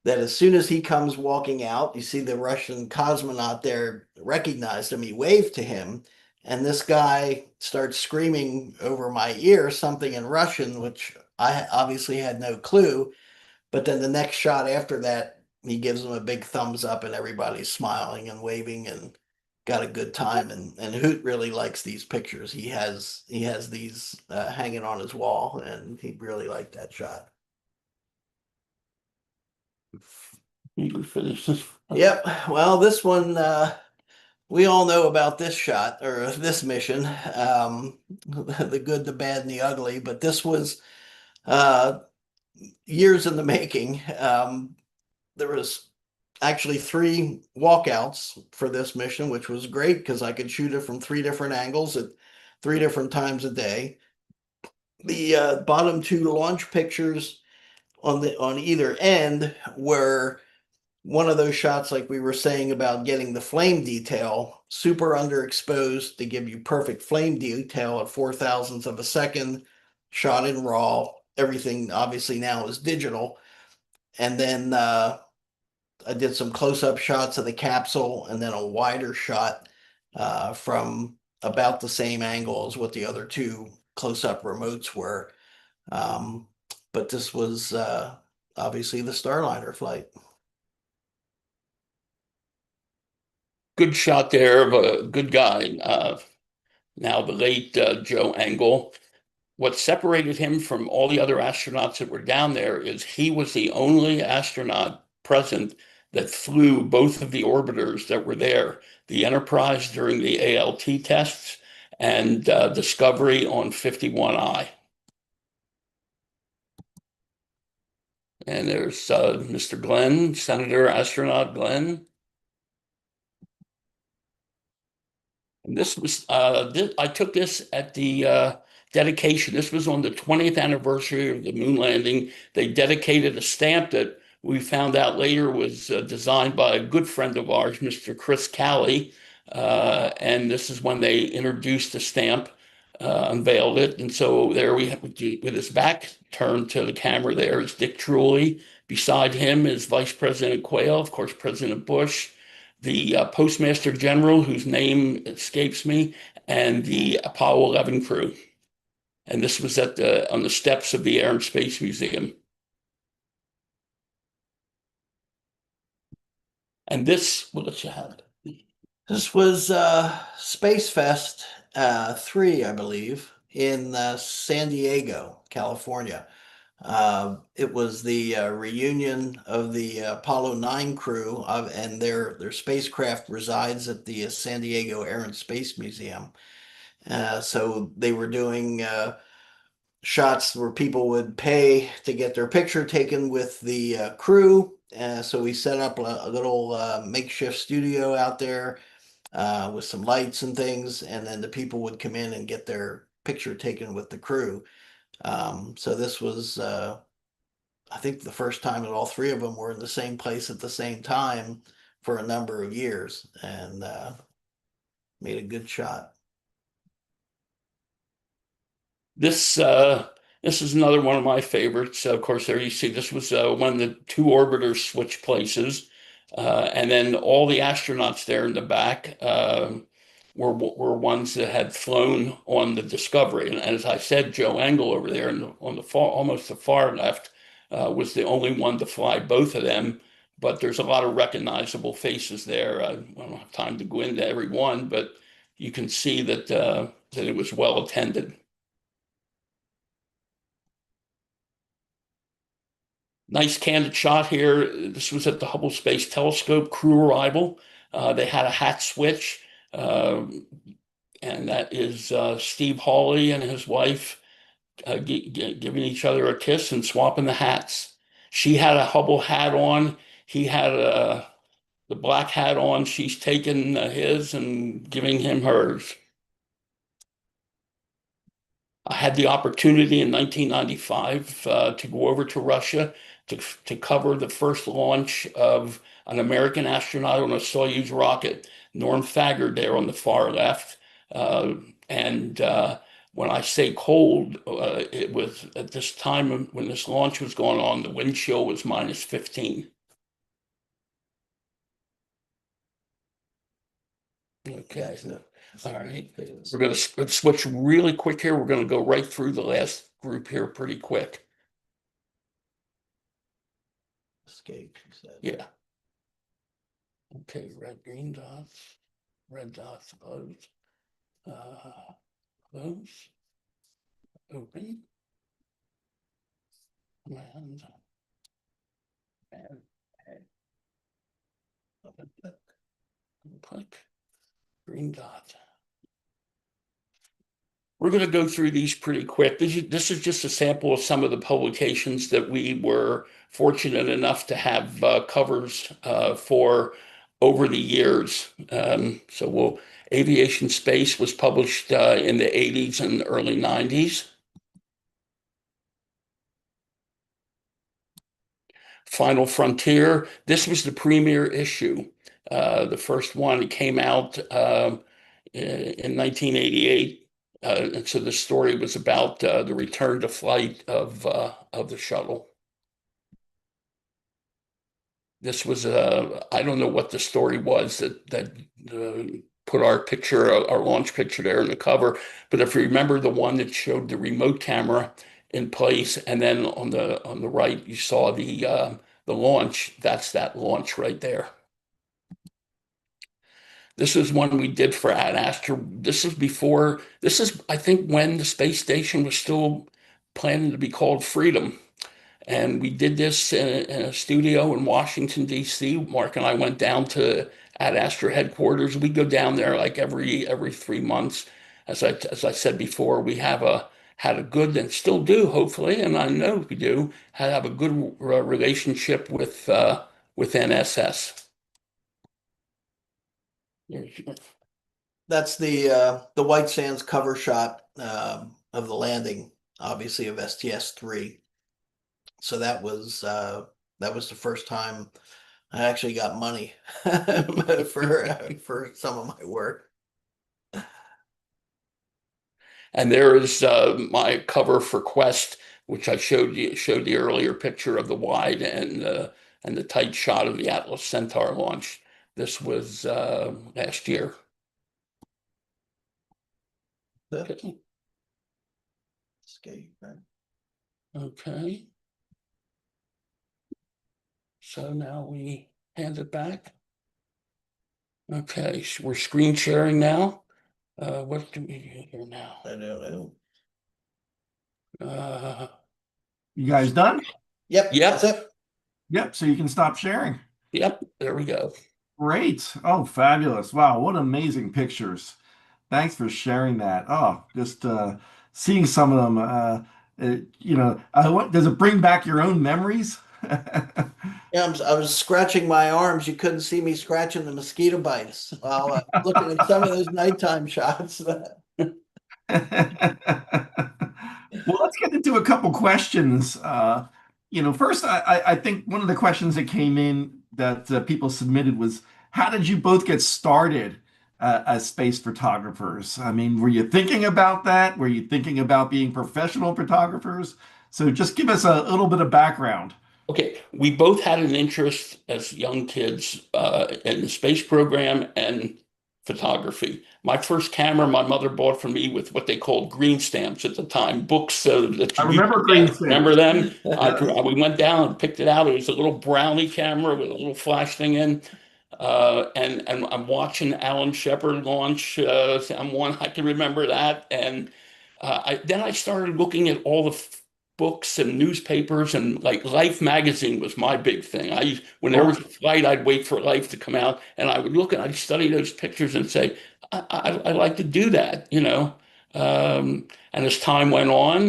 that as soon as he comes walking out, you see the Russian cosmonaut there recognized him. He waved to him, and this guy starts screaming over my ear something in Russian, which I obviously had no clue. But then the next shot after that, he gives him a big thumbs up, and everybody's smiling and waving and got a good time. And Hoot really likes these pictures. He has these hanging on his wall, and he really liked that shot. You finished this. Yep. Well, this one, we all know about this shot or this mission, the good, the bad, and the ugly. But this was years in the making. There was actually 3 walkouts for this mission, which was great because I could shoot it from 3 different angles at 3 different times a day. The bottom 2 launch pictures on either end were one of those shots like we were saying about getting the flame detail super underexposed to give you perfect flame detail at 4,000ths of a second, shot in RAW, everything obviously now is digital. And then I did some close-up shots of the capsule and then a wider shot from about the same angle as what the other two close-up remotes were. But this was obviously the Starliner flight. Good shot there of a good guy. Now the late Joe Engle. What separated him from all the other astronauts that were down there is he was the only astronaut present that flew both of the orbiters that were there, the Enterprise during the ALT tests and Discovery on 51I. And there's Mr. Glenn, Senator Astronaut Glenn. And this was, I took this at the dedication. This was on the 20th anniversary of the moon landing. They dedicated a stamp that we found out later was designed by a good friend of ours, Mr. Chris Calley. And this is when they introduced the stamp, unveiled it. And so there we have, with his back turned to the camera, there is Dick Truly. Beside him is Vice President Quayle, of course, President Bush, the Postmaster General, whose name escapes me, and the Apollo 11 crew. And this was at on the steps of the Air and Space Museum. And this, we'll let you have it. This was Space Fest 3, I believe, in San Diego, California. It was the reunion of the Apollo 9 crew, and their spacecraft resides at the San Diego Air and Space Museum. So they were doing shots where people would pay to get their picture taken with the crew. So we set up a little makeshift studio out there with some lights and things, and then the people would come in and get their picture taken with the crew. So this was, I think, the first time that all three of them were in the same place at the same time for a number of years, and made a good shot. This is another one of my favorites. Of course, there you see this was when the two orbiters switched places, and then all the astronauts there in the back were ones that had flown on the Discovery. And as I said, Joe Engle over there on the far, almost the far left, was the only one to fly both of them. But there's a lot of recognizable faces there. I don't have time to go into every one, but you can see that that it was well attended. Nice candid shot here. This was at the Hubble Space Telescope crew arrival. They had a hat switch, and that is Steve Hawley and his wife giving each other a kiss and swapping the hats. She had a Hubble hat on. He had the black hat on. She's taken his and giving him hers. I had the opportunity in 1995 to go over to Russia to cover the first launch of an American astronaut on a Soyuz rocket, Norm Thagard there on the far left. And when I say cold, it was at this time when this launch was going on, the wind chill was -15. Okay. All right. We're going to switch really quick here. We're going to go right through the last group here pretty quick. Escape, she said. Yeah. Okay, green dots, red dots, close. Close. Open. And click. Green dot. We're going to go through these pretty quick. This is just a sample of some of the publications that we were fortunate enough to have covers for over the years. Aviation Space was published in the 80s and early 90s. Final Frontier, this was the premier issue. The first one came out in 1988. And so the story was about the return to flight of the shuttle. This was I don't know what the story was that put our picture, our launch picture there in the cover. But if you remember the one that showed the remote camera in place, and then on the right you saw the launch. That's that launch right there. This is one we did for Ad Astra. This is before. This is, I think, when the space station was still planning to be called Freedom. And we did this in a studio in Washington, D.C. Mark and I went down to Ad Astra headquarters. We go down there like every 3 months. As I said before, we had a good, and still do, hopefully, and I know we do, have a good relationship with NSS. That's the White Sands cover shot of the landing, obviously, of STS-3. So that was the first time I actually got money for some of my work. And there is my cover for Quest, which I showed the earlier picture of the wide and the tight shot of the Atlas Centaur launch. This was last year. Okay. Okay. So now we hand it back. Okay, we're screen sharing now. What do we do here now? I don't know. You guys done? Yep. Yep. That's it. Yep. So you can stop sharing. Yep, there we go. Great. Oh, fabulous. Wow, what amazing pictures. Thanks for sharing that. Oh, just seeing some of them, does it bring back your own memories? Yeah, I was scratching my arms. You couldn't see me scratching the mosquito bites while looking at some of those nighttime shots. Well, let's get into a couple questions. First, I think one of the questions that came in that people submitted was, how did you both get started as space photographers? I mean, were you thinking about that? Were you thinking about being professional photographers? So just give us a little bit of background. Okay, we both had an interest as young kids in the space program and photography. My first camera, my mother bought for me with what they called green stamps at the time, books that I you used remember to green get. Remember stamps. them? Yes. We went down and picked it out. It was a little brownie camera with a little flash thing in. And I'm watching Alan Shepard launch. I can remember that. And then I started looking at all the books and newspapers, and like Life magazine was my big thing. When there was a flight, I'd wait for Life to come out, and I would look and I'd study those pictures and say, I like to do that, you know. And as time went on,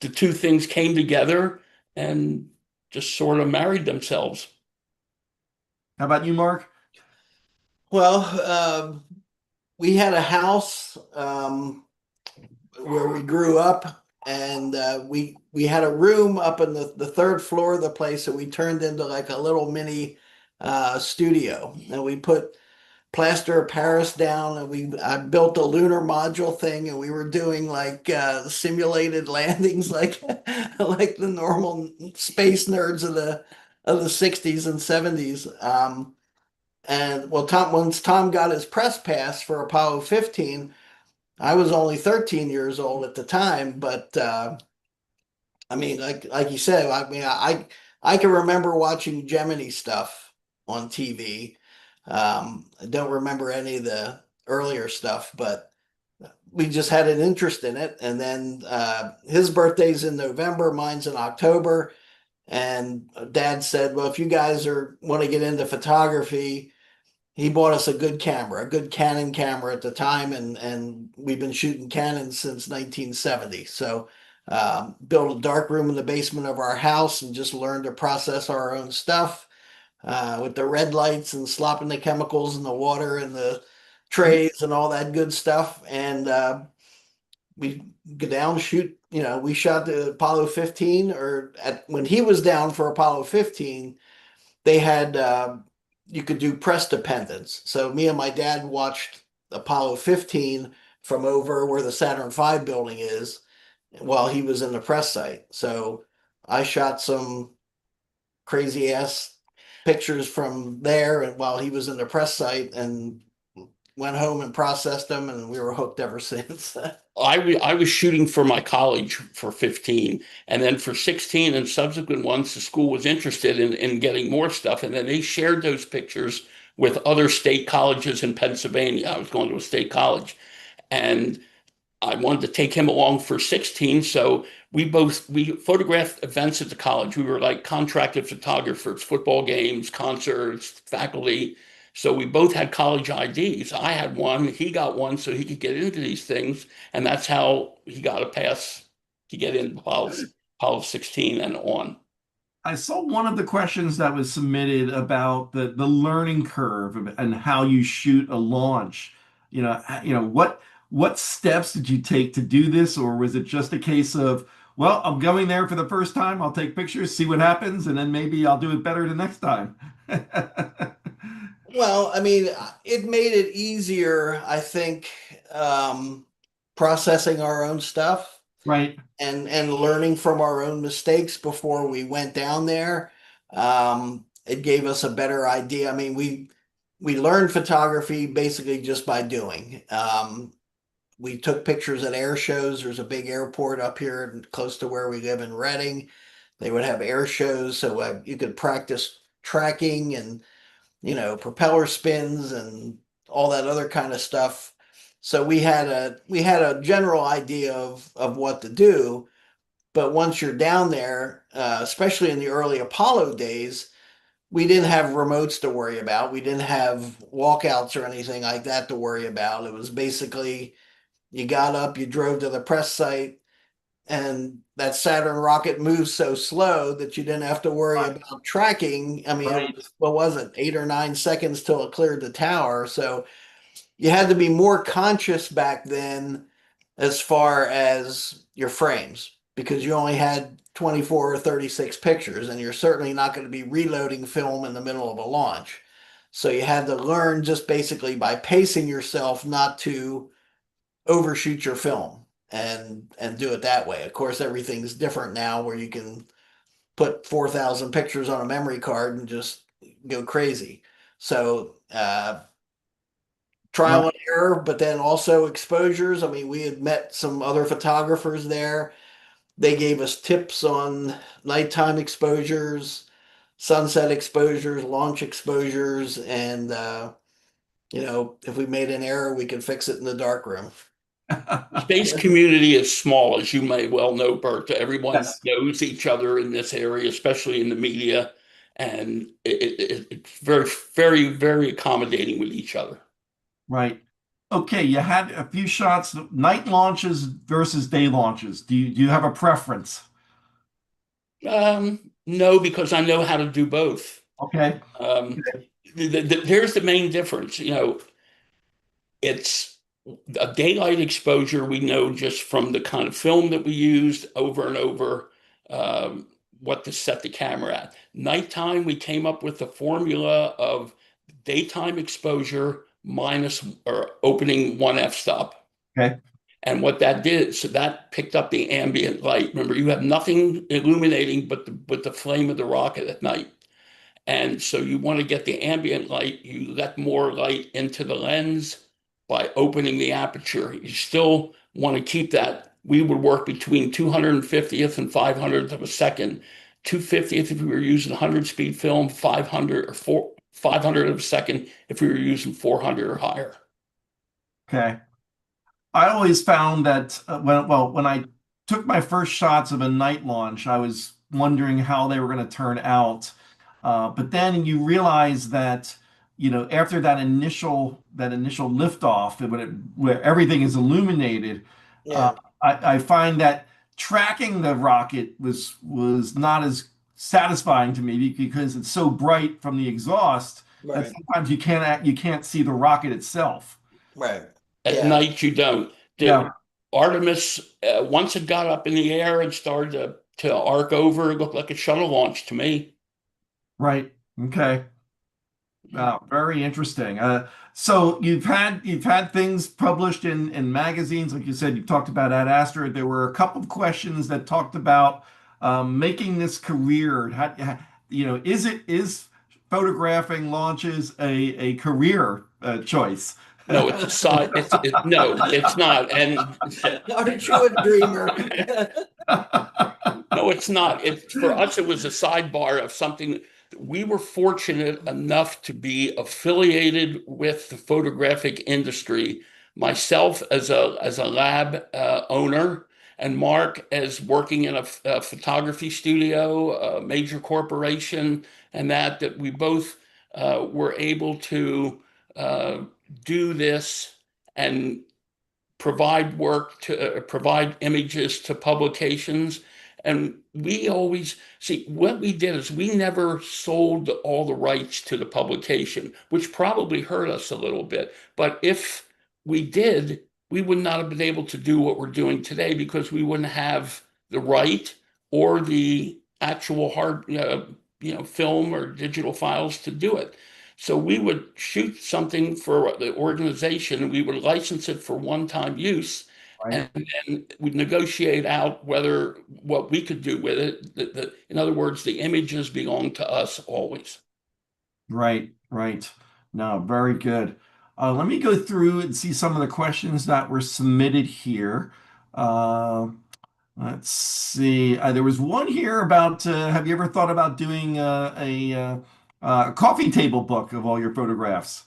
the two things came together and just sort of married themselves. How about you, Mark? Well, we had a house where we grew up, and we had a room up in the third floor of the place that we turned into like a little mini studio, and we put plaster of Paris down, and I built a lunar module thing, and we were doing like simulated landings, like like the normal space nerds of the 60s and 70s. And well, once Tom got his press pass for Apollo 15, I was only 13 years old at the time, but I mean, like you said, I mean, I can remember watching Gemini stuff on TV. I don't remember any of the earlier stuff, but we just had an interest in it. And then his birthday's in November, mine's in October. And Dad said, "Well, if you guys want to get into photography," he bought us a good camera, a good Canon camera at the time, and we've been shooting Canon since 1970. So built a dark room in the basement of our house and just learned to process our own stuff with the red lights and slopping the chemicals in the water and the trays and all that good stuff. And we go down, shoot, we shot the Apollo 15, when he was down for Apollo 15, they had you could do press dependence. So me and my dad watched Apollo 15 from over where the Saturn V building is while he was in the press site. So I shot some crazy ass pictures from there and while he was in the press site and went home and processed them, and we were hooked ever since. I was shooting for my college for 15, and then for 16 and subsequent ones, the school was interested in getting more stuff, and then they shared those pictures with other state colleges in Pennsylvania. I was going to a state college, and I wanted to take him along for 16. So we photographed events at the college. We were like contracted photographers, football games, concerts, faculty. So we both had college IDs. I had one, he got one so he could get into these things. And that's how he got a pass to get into Apollo 16 and on. I saw one of the questions that was submitted about the learning curve and how you shoot a launch. What steps did you take to do this, or was it just a case of, well, I'm going there for the first time, I'll take pictures, see what happens, and then maybe I'll do it better the next time. Well, I mean, it made it easier, I think, processing our own stuff Right. and learning from our own mistakes before we went down there. It gave us a better idea. I mean, we learned photography basically just by doing. We took pictures at air shows. There's a big airport up here close to where we live in Reading. They would have air shows, so you could practice tracking and propeller spins and all that other kind of stuff. So we had a general idea of what to do, but once you're down there, especially in the early Apollo days, we didn't have remotes to worry about. We didn't have walkouts or anything like that to worry about. It was basically you got up, you drove to the press site, and that Saturn rocket moves so slow that you didn't have to worry Right. about tracking. I mean, Right. what was it, 8 or 9 seconds till it cleared the tower? So you had to be more conscious back then as far as your frames because you only had 24 or 36 pictures, and you're certainly not going to be reloading film in the middle of a launch. So you had to learn just basically by pacing yourself not to overshoot your film and do it that way. Of course, everything's different now where you can put 4,000 pictures on a memory card and just go crazy. So trial Right. and error, but then also exposures. I mean, we had met some other photographers there. They gave us tips on nighttime exposures, sunset exposures, launch exposures, and if we made an error, we could fix it in the dark room. Space community is small, as you may well know, Bert. Everyone Yes. knows each other in this area, especially in the media, and it's very, very, very accommodating with each other. Right. Okay, you had a few shots, night launches versus day launches. Do you have a preference? No, because I know how to do both. Okay. Um, there's the main difference. It's a daylight exposure. We know just from the kind of film that we used over and over what to set the camera at. Nighttime, we came up with the formula of daytime exposure minus or opening one f-stop. Okay. And what that did, so that picked up the ambient light. Remember, you have nothing illuminating but the flame of the rocket at night. And so you want to get the ambient light, you let more light into the lens by opening the aperture. You still want to keep that. We would work between 250th and 500th of a second. 250th if we were using 100 speed film, 500 or 500 of a second if we were using 400 or higher. Okay. I always found that when I took my first shots of a night launch, I was wondering how they were going to turn out. But then you realize that, after that initial liftoff, where everything is illuminated, uh, Yeah, I find that tracking the rocket was not as satisfying to me because it's so bright from the exhaust that right, sometimes you can't see the rocket itself. right. At Yeah. night, you don't. The Yeah. Artemis, once it got up in the air and started to arc over, it looked like a shuttle launch to me. Right. Okay. Wow, very interesting. So you've had things published in magazines, like you said. You talked about at Astra. There were a couple of questions that talked about making this career. Is photographing launches a career choice? No, it's a side. No, it's not. And Aren't you a dreamer? no, it's not. It for us, it was a sidebar of something. We were fortunate enough to be affiliated with the photographic industry. Myself as a lab owner, and Mark as working in a photography studio, a major corporation, and that we both were able to uh, do this and provide work to provide images to publications. And we always see what we did is we never sold all the rights to the publication, which probably hurt us a little bit. But if we did, we would not have been able to do what we're doing today because we wouldn't have the right or the actual hard, film or digital files to do it. So we would shoot something for the organization and we would license it for one-time use. Right, And then we'd negotiate out whether what we could do with it. In other words, the images belong to us always. right, right. No, very good. Let me go through and see some of the questions that were submitted here. Uh, Let's see. There was one here about have you ever thought about doing a coffee table book of all your photographs?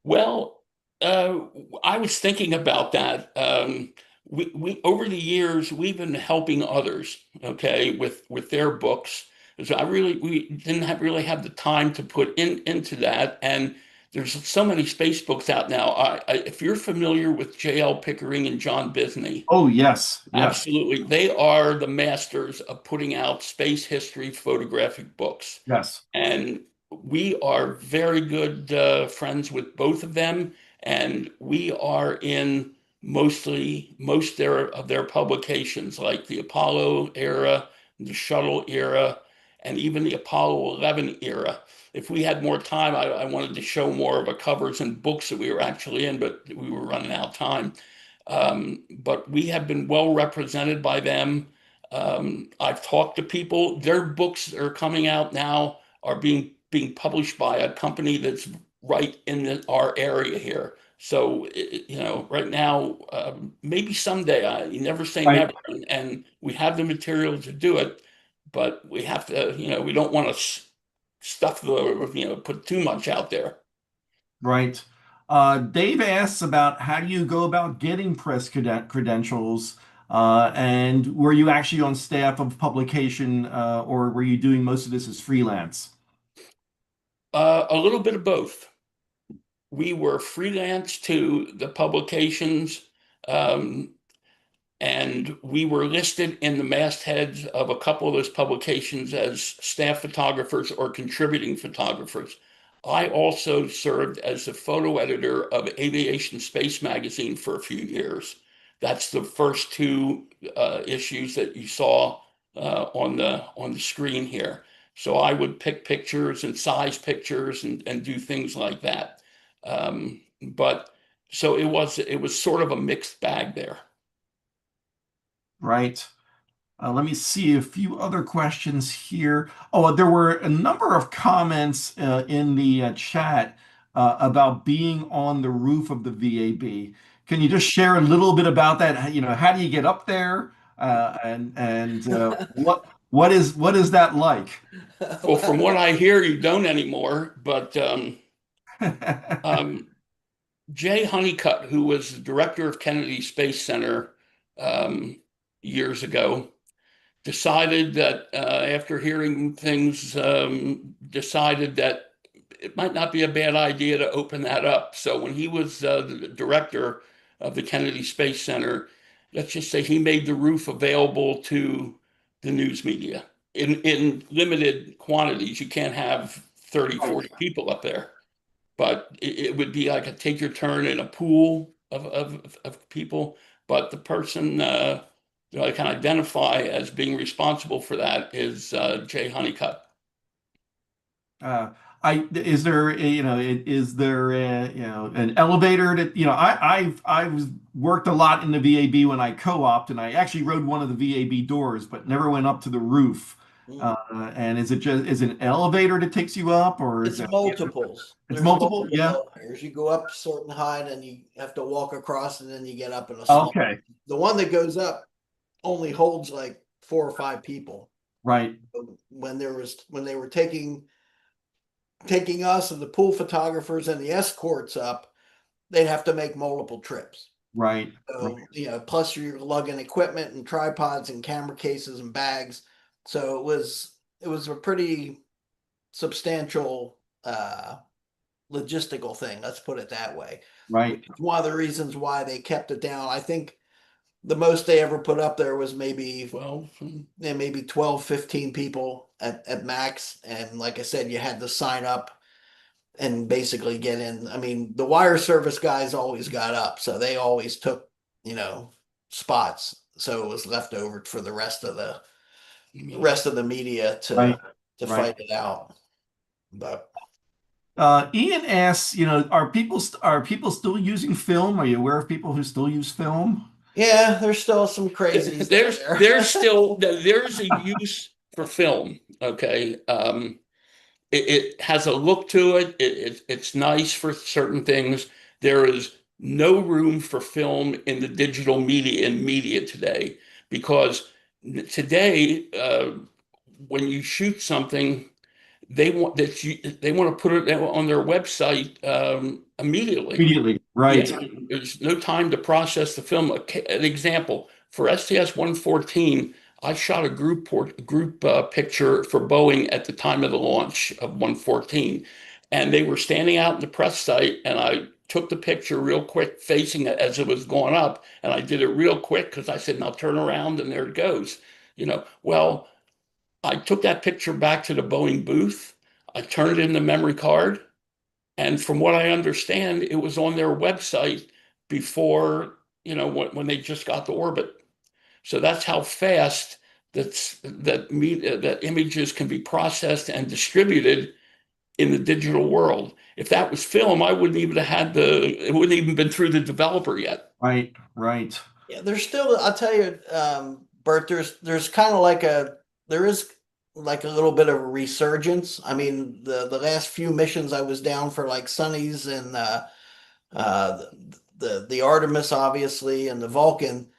Well, uh, I was thinking about that. We over the years we've been helping others, okay, with their books. So we didn't really have the time to put into that, and there's so many space books out now. If you're familiar with J.L. Pickering and John Bisney, Oh, yes, yes, absolutely, they are the masters of putting out space history photographic books. yes. And we are very good friends with both of them, and we are in most of their publications, like the Apollo era, the Shuttle era, and even the Apollo 11 era. If we had more time, I wanted to show more of the covers and books that we were actually in, but we were running out of time. But we have been well represented by them. I've talked to people. Their books that are coming out now are being published by a company that's right in our area here. So, right now, maybe someday, you never say Right, never, and we have the material to do it, but we have to, we don't want to stuff put too much out there. right. Dave asks about how do you go about getting press credentials, and were you actually on staff of publication, or were you doing most of this as freelance? A little bit of both. We were freelance to the publications. Um, and we were listed in the mastheads of a couple of those publications as staff photographers or contributing photographers. I also served as the photo editor of Aviation Space magazine for a few years. That's the first two issues that you saw on the screen here. So I would pick pictures and size pictures and do things like that. But so it was sort of a mixed bag there. Right. Let me see a few other questions here. Oh, there were a number of comments in the chat about being on the roof of the VAB. Can you just share a little bit about that? How do you get up there? And what is that like? Well, from what I hear, you don't anymore. But um, Jay Honeycutt, who was the director of Kennedy Space Center um, years ago, decided that after hearing things, decided that it might not be a bad idea to open that up. So when he was the director of the Kennedy Space Center, let's just say he made the roof available to the news media in limited quantities. You can't have 30, Right. 40 people up there, but it would be like a take your turn in a pool of people. But the person that I can identify as being responsible for that is Jay Honeycutt. Is there is there an elevator that I've worked a lot in the VAB when I co-opted, and I actually rode one of the VAB doors, but never went up to the roof. Mm. And is it an elevator that takes you up, or is It's it multiples. it's There's multiple? multiple Yeah. elevators. You go up a certain height and you have to walk across and then you get up in a small. Okay. The one that goes up only holds like 4 or 5 people. Right. When they were taking us and the pool photographers and the escorts up, they'd have to make multiple trips. Right. So, Right. plus you're lugging equipment and tripods and camera cases and bags. So it was a pretty substantial logistical thing. Let's put it that way. Right. One of the reasons why they kept it down. I think the most they ever put up there was maybe 12, 15 people at max. And like I said, you had to sign up and basically get in. I mean, the wire service guys always got up, so they always took, spots. So it was left over for the rest of the media Right. to Right. fight it out. But Ian asks, are people still using film? Are you aware of people who still use film? yeah, there's still some crazies There's there. there's a use for film. Okay. It has a look to it. It's nice for certain things. There is no room for film in the digital media today, because today, when you shoot something, they want to put it on their website immediately. Immediately. Right. Yeah, there's no time to process the film. An example, for STS-114, I shot a group picture for Boeing at the time of the launch of 114, and they were standing out in the press site, and I took the picture real quick facing it as it was going up, and I did it real quick because I said, now turn around, and there it goes. Well, I took that picture back to the Boeing booth. I turned in the memory card. And from what I understand, it was on their website before, when they just got to orbit. So that's how fast that images can be processed and distributed in the digital world. If that was film, I wouldn't even have had it wouldn't even been through the developer yet. Right. Right. Yeah, there's still, I'll tell you, Bert, there's kind of there is like a little bit of a resurgence. I mean, the last few missions I was down for, like Sunny's and the Artemis, obviously, and the Vulcan,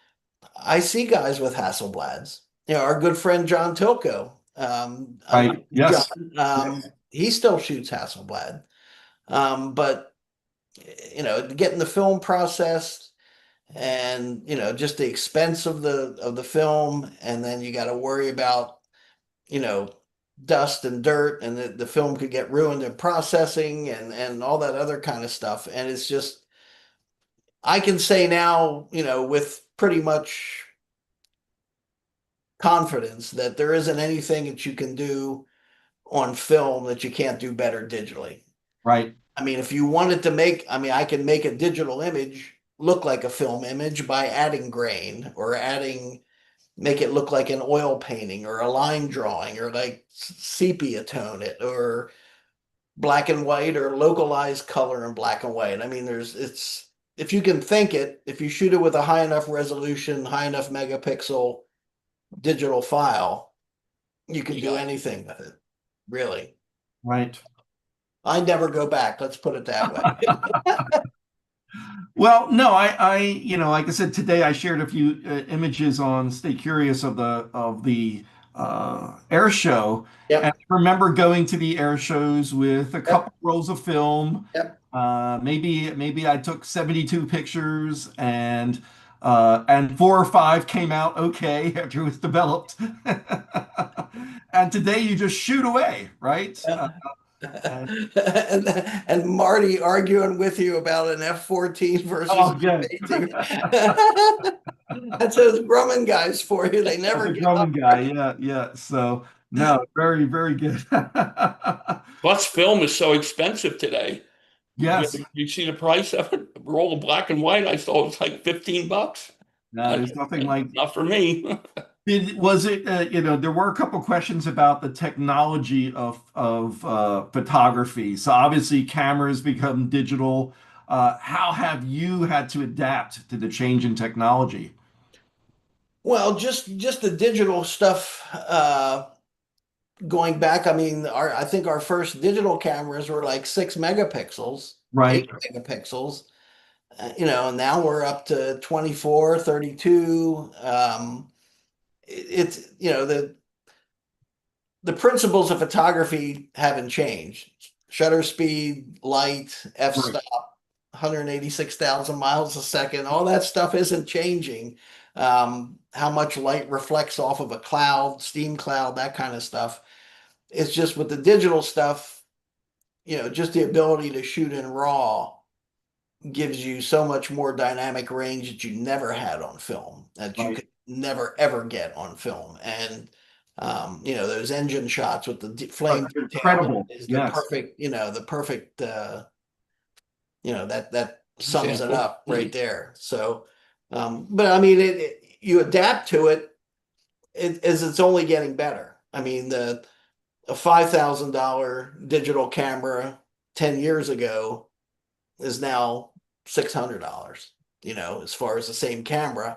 I see guys with Hasselblads. Our good friend John Tilko. Right. Yes. John, he still shoots Hasselblad. But getting the film processed and just the expense of the film, and then you got to worry about dust and dirt, and the film could get ruined in processing and all that other kind of stuff. And it's just, I can say now, with pretty much confidence that there isn't anything that you can do on film that you can't do better digitally. Right. I mean, if you wanted to I can make a digital image look like a film image by adding grain or make it look like an oil painting or a line drawing or like sepia tone it or black and white or localized color in black and white. I mean, if you can think it, if you shoot it with a high enough resolution, high enough megapixel digital file, you can do anything with it, really. Right. I never go back. Let's put it that way. Well, no, like I said, today I shared a few images on Stay Curious of the air show. Yep. And I remember going to the air shows with a couple rolls of film. Yep. Maybe I took 72 pictures, and 4 or 5 came out okay after it was developed. And today you just shoot away, right? And Marty arguing with you about an F-14 versus good. That's those Grumman guys for you. They never That's a give up. Grumman guy. Yeah. So no, very, very good. Plus, film is so expensive today. Yes. You see the price of it? A roll of black and white, I saw it was like $15. No, there's nothing like Not for me. Was it, there were a couple questions about the technology of photography. So obviously cameras become digital. How have you had to adapt to the change in technology? Well, just the digital stuff going back, I mean, I think our first digital cameras were like 6 megapixels, Right, 8 megapixels, and now we're up to 24, 32. It's, the principles of photography haven't changed. Shutter speed, light, right, f-stop, 186,000 miles a second, all that stuff isn't changing. How much light reflects off of a cloud, steam cloud, that kind of stuff. It's just with the digital stuff, just the ability to shoot in RAW gives you so much more dynamic range that you never had on film, that you right. could never ever get on film. And those engine shots with the flame detail Incredible. is the Yes. perfect, that sums it Example. up right there. So, but I mean, you adapt to it, as it's only getting better. I mean, a $5,000 digital camera 10 years ago is now $600, as far as the same camera,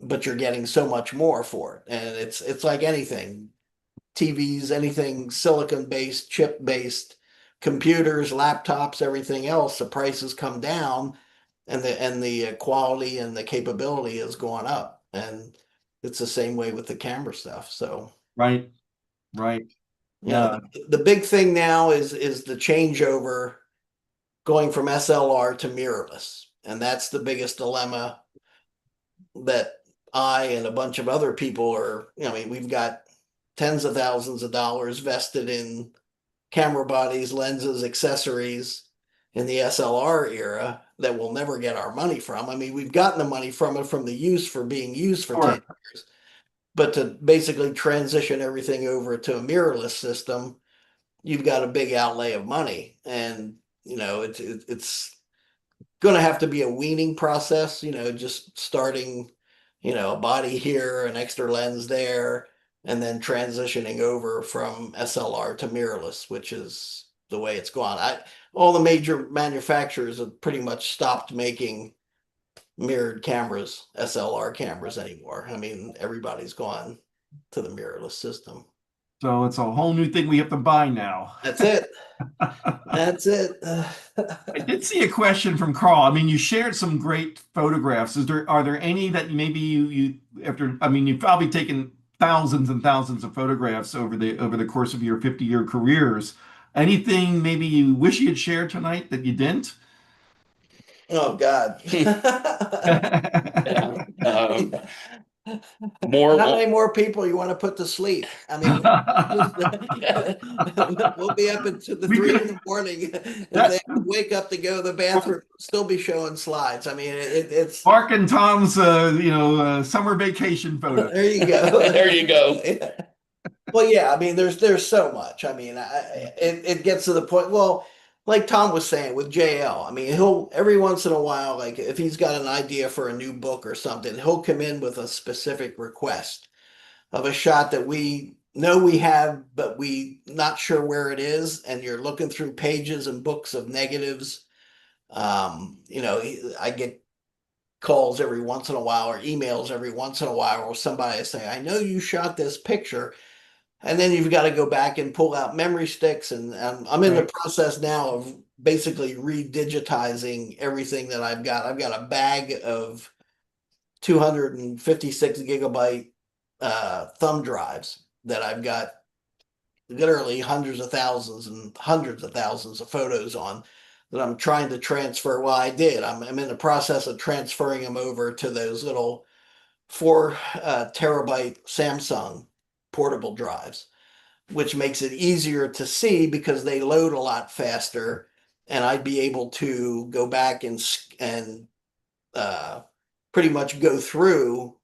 but you're getting so much more for it. And it's like anything, TVs, anything silicon based, chip based, computers, laptops, everything else, the prices come down and the quality and the capability has gone up. And it's the same way with the camera stuff. So, Right, right. Yeah. the big thing now is the changeover going from SLR to mirrorless. And that's the biggest dilemma that I and a bunch of other people are, I mean, we've got tens of thousands of dollars vested in camera bodies, lenses, accessories in the SLR era that we'll never get our money from. I mean, we've gotten the money from it from the use for being used for 10 Sure. years, but to basically transition everything over to a mirrorless system, you've got a big outlay of money. And, it's going to have to be a weaning process, just starting, a body here, an extra lens there, and then transitioning over from SLR to mirrorless, which is the way it's gone. All the major manufacturers have pretty much stopped making mirrored cameras, SLR cameras anymore. I mean, everybody's gone to the mirrorless system. So it's a whole new thing we have to buy now. That's it. That's it. I did see a question from Carl. I mean, you shared some great photographs. Are there any that maybe you after, I mean, you've probably taken thousands and thousands of photographs over the course of your 50-year careers. Anything maybe you wish you had shared tonight that you didn't? Oh God. Yeah. More. How many more people you want to put to sleep? I mean, we'll be up until the We 3 in could the morning. If they that have to wake up to go to the bathroom, still be showing slides. I mean, it's Mark and Tom's summer vacation photo. there you go. There you go. Well, yeah, I mean, there's so much. I mean, it gets to the point. Well, like Tom was saying with JL, I mean, he'll every once in a while, like if he's got an idea for a new book or something, he'll come in with a specific request of a shot that we know we have, but we not sure where it is, and you're looking through pages and books of negatives. I get calls every once in a while or emails every once in a while where somebody is saying, I know you shot this picture. And then you've got to go back and pull out memory sticks. And I'm in the Right. process now of basically redigitizing everything that I've got. I've got a bag of 256 gigabyte thumb drives that I've got literally hundreds of thousands and hundreds of thousands of photos on that I'm trying to transfer. Well, I did. I'm in the process of transferring them over to those little 4 terabyte Samsung portable drives, which makes it easier to see because they load a lot faster. And I'd be able to go back and pretty much go through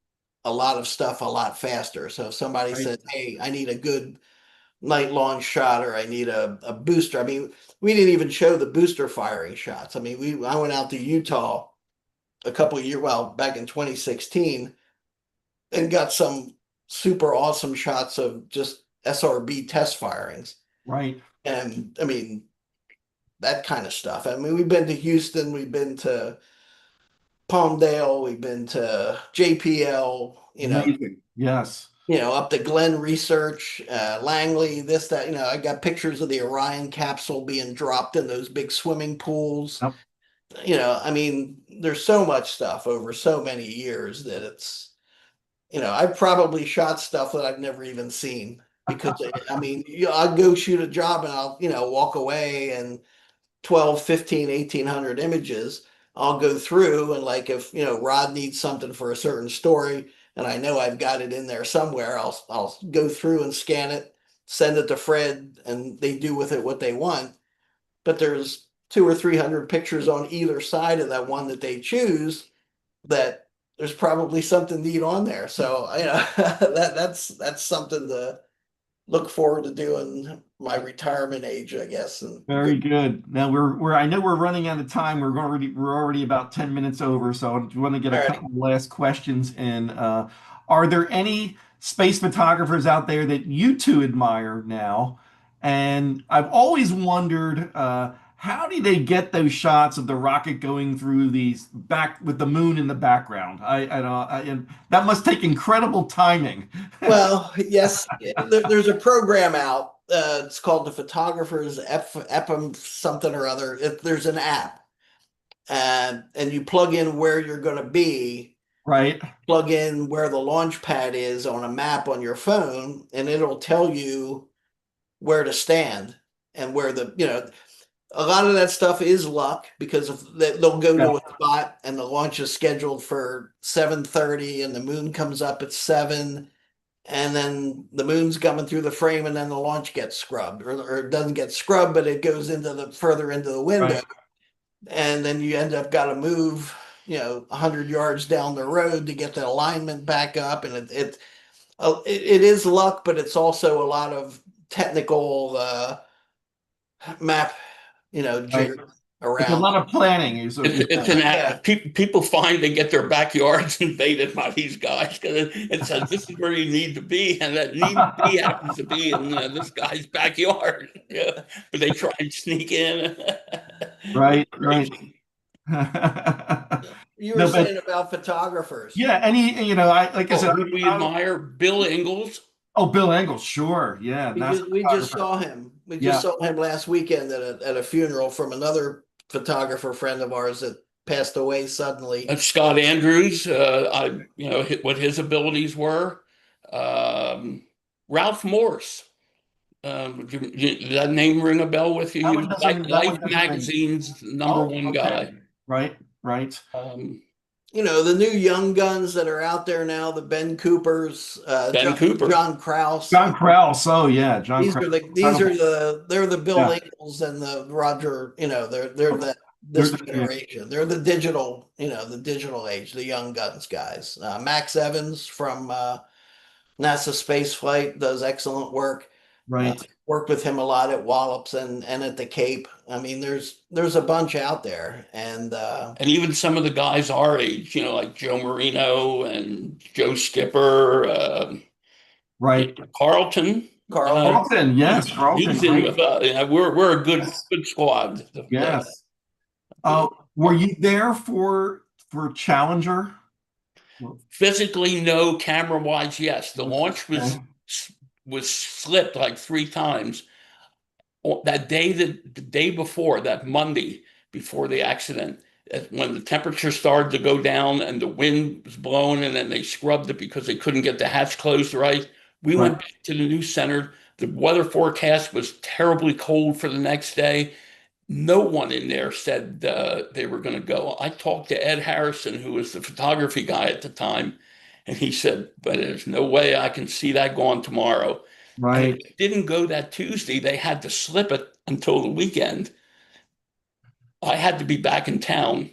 a lot of stuff a lot faster. So if somebody Right. said, "Hey, I need a good night launch shot," or "I need a booster," I mean, we didn't even show the booster firing shots. I mean, I went out to Utah a couple of years, well, back in 2016, and got some super awesome shots of just SRB test firings. Right. And I mean, that kind of stuff. I mean, we've been to Houston, we've been to Palmdale, we've been to JPL, Amazing. Yes. up to Glenn Research, Langley, this, that, I got pictures of the Orion capsule being dropped in those big swimming pools. Yep. I mean, there's so much stuff over so many years that I've probably shot stuff that I've never even seen because I mean, I'll go shoot a job and I'll, walk away and 12, 15, 1800 images. I'll go through and like if, Rod needs something for a certain story and I know I've got it in there somewhere, I'll go through and scan it, send it to Fred and they do with it what they want. But there's 200 or 300 pictures on either side of that one that they choose that there's probably something neat on there. So, that's something to look forward to doing my retirement age, I guess. And Very good. Now I know we're running out of time. We're already about 10 minutes over, so I want to get a All right. couple of last questions in. Are there any space photographers out there that you two admire now? And I've always wondered, how do they get those shots of the rocket going through these back with the moon in the background? And that must take incredible timing. Well, yes, there's a program out. It's called the Photographer's EPM something or other. There's an app, and you plug in where you're going to be, Right. plug in where the launch pad is on a map on your phone, and it'll tell you where to stand and where a lot of that stuff is luck because they'll go to a spot and the launch is scheduled for 7:30 and the moon comes up at 7 and then the moon's coming through the frame and then the launch gets scrubbed or it doesn't get scrubbed but it goes further into the window. Right. And then you end up got to move 100 yards down the road to get the alignment back up and it is luck but it's also a lot of technical map jigger It's a around. lot of planning. It's an act. People find they get their backyards invaded by these guys because it says this is where you need to be, and that need to be happens to be in this guy's backyard. Yeah, but they try and sneak in. Right, Crazy. right. You were No, but saying about photographers. yeah, like I said, Who do we admire? Bill Ingalls. oh, Bill Engel, sure, yeah, NASA We just photographer. saw him. We Yeah, just saw him last weekend at a funeral from another photographer friend of ours that passed away suddenly. Scott Andrews. What his abilities were. Ralph Morse. Did that name ring a bell with you? that He one was doesn't. That one Life doesn't ring. Magazine's number Oh, one okay. guy. Right, right. The new young guns that are out there now, the Ben Coopers, Ben Cooper. John Krause. John Krause. Oh, yeah, John These Krause. are they're the Bill Yeah. Ingalls and the Roger, they're They're this the- generation. They're the digital, the digital age, the young guns guys. Max Evans from NASA Spaceflight does excellent work. Right. Worked with him a lot at Wallops and at the Cape. I mean, there's a bunch out there, and even some of the guys our age, like Joe Marino and Joe Skipper, Right. Carlton. Carlton, yes, Carlton. He's in Right. with we're a good squad. Yes. Were you there for Challenger? Physically, no. Camera wise, yes. The launch was slipped like 3 times. That day, the day before, that Monday before the accident, when the temperature started to go down and the wind was blowing, and then they scrubbed it because they couldn't get the hatch closed right. We went back to the news center. The weather forecast was terribly cold for the next day. No one in there said they were going to go. I talked to Ed Harrison, who was the photography guy at the time, and he said, but there's no way I can see that going tomorrow. And Right. if it didn't go that Tuesday, they had to slip it until the weekend. I had to be back in town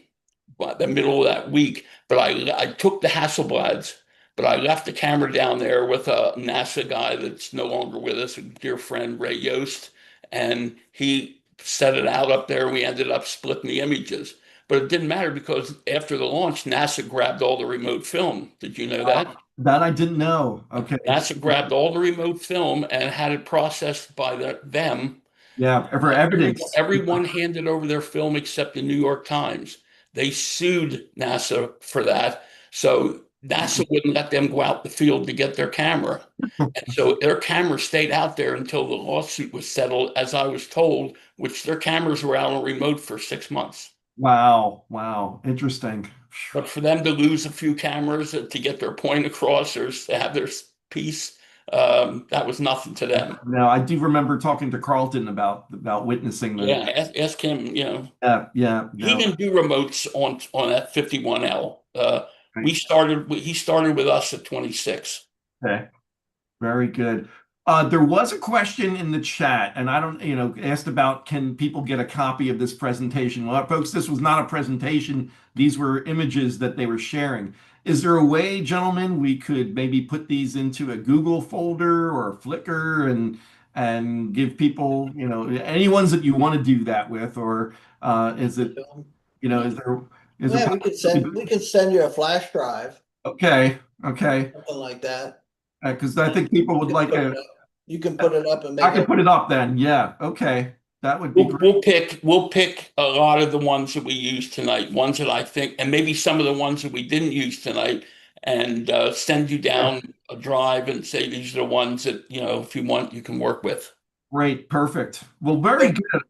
by the middle of that week, but I took the Hasselblads, but I left the camera down there with a NASA guy that's no longer with us, a dear friend, Ray Yost, and he set it out up there. We ended up splitting the images, but it didn't matter because after the launch, NASA grabbed all the remote film. Did you know that? That I didn't know. Okay. NASA grabbed all the remote film and had it processed by them. Yeah, for evidence. Everyone handed over their film except the New York Times. They sued NASA for that. So NASA wouldn't let them go out the field to get their camera. And so their camera stayed out there until the lawsuit was settled, as I was told, which their cameras were out on remote for 6 months. Wow. Wow. Interesting. But for them to lose a few cameras to get their point across or to have their piece, that was nothing to them. Now, I do remember talking to Carlton about witnessing the. Yeah, ask him, Yeah, yeah, he no. didn't do remotes on that 51L. Right. He started with us at 26. Okay. Very good. There was a question in the chat, and I don't, asked about can people get a copy of this presentation? Well, folks, this was not a presentation. These were images that they were sharing. Is there a way, gentlemen, we could maybe put these into a Google folder or a Flickr and give people, any ones that you want to do that with, or is it, is there is there Yeah, we could send you a flash drive, okay, okay, something like that. because I think people would like a. You can put it up and I make can it. put it up then. Yeah. Okay. That would be great. We'll pick a lot of the ones that we used tonight, ones that I think, and maybe some of the ones that we didn't use tonight, and send you down a drive and say these are the ones that, if you want, you can work with. Great. Perfect. Well, very Hey, good.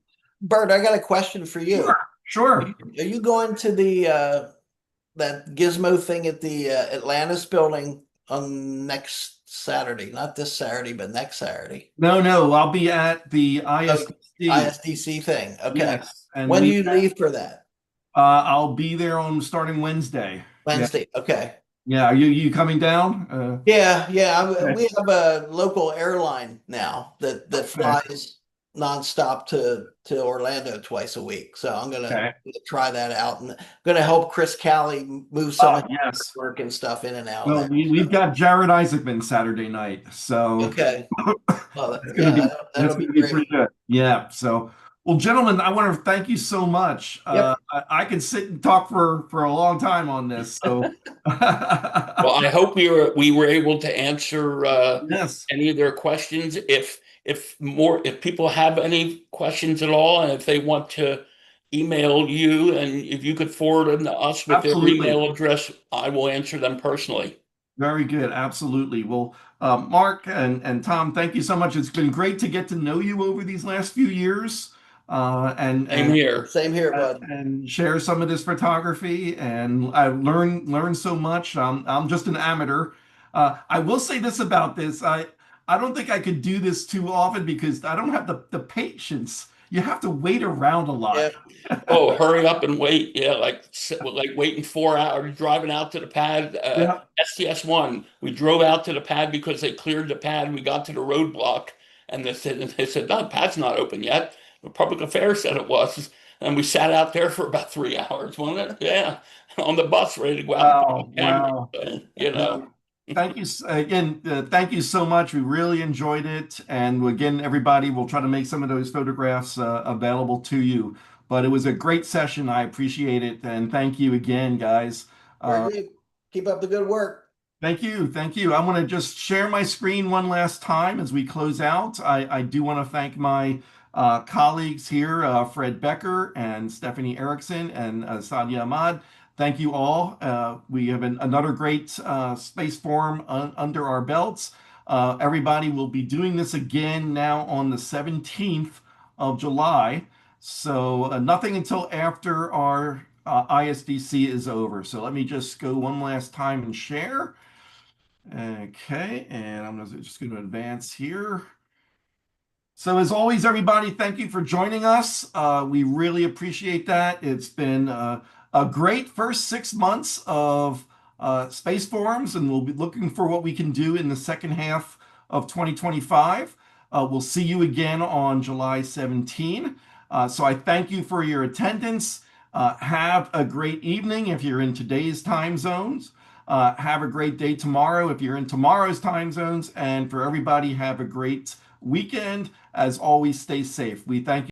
Bert, I got a question for you. Sure. Sure. Are you going to the that gizmo thing at the Atlantis building on next Saturday? Not this Saturday, but next Saturday. No, no. I'll be at the ISDC. ISDC thing. Okay. Yes. And When do you leave for that? I'll be there on starting Wednesday. Yeah. Wednesday. Okay. Yeah. Are you coming down? Yeah, yeah. Okay. We have a local airline now that Okay. flies nonstop to Orlando twice a week. So I'm gonna Okay. try that out, and gonna help Chris Callie move some of his Yes. work and stuff in and out Well, there. we've got Jared Isaacman Saturday night, so Okay. Well, it's yeah, gonna be that'll that's be gonna be great. pretty good. Yeah. So, well, gentlemen, I want to thank you so much. Yep. I can sit and talk for a long time on this. So, Well, I hope we were able to answer yes, any of their questions. If people have any questions at all, and if they want to email you, and if you could forward them to us with their absolutely. email address, I will answer them personally. Very good. Absolutely. Well, Mark and Tom, thank you so much. It's been great to get to know you over these last few years, Same here. Same here, bud. and share some of this photography. And I learned so much. I'm just an amateur. I will say this about this. I don't think I could do this too often because I don't have the patience. You have to wait around a lot. Yeah. Oh, hurry up and wait. Yeah, like waiting 4 hours, driving out to the pad. Yeah. STS-1, we drove out to the pad because they cleared the pad. We got to the roadblock, and they said, no, the pad's not open yet. The public affairs said it was. And we sat out there for about 3 hours, wasn't it? Yeah, on the bus, ready to go out and Wow. pick up Wow. cameras. You know. Thank you again. Thank you so much. We really enjoyed it. And again, everybody, we'll try to make some of those photographs available to you. But it was a great session. I appreciate it. And thank you again, guys. Very good. Keep up the good work. Thank you. Thank you. I want to just share my screen one last time as we close out. I do want to thank my colleagues here, Fred Becker and Stephanie Erickson and Sadia Ahmad. Thank you all. We have another great Space Forum under our belts. Everybody will be doing this again now on the 17th of July. So nothing until after our ISDC is over. So let me just go one last time and share. Okay, and I'm just going to advance here. So as always, everybody, thank you for joining us. We really appreciate that. It's been a great first 6 months of Space Forums, and we'll be looking for what we can do in the second half of 2025. We'll see you again on July 17. So I thank you for your attendance. Have a great evening if you're in today's time zones. Have a great day tomorrow if you're in tomorrow's time zones. And for everybody, have a great weekend. As always, stay safe. We thank you.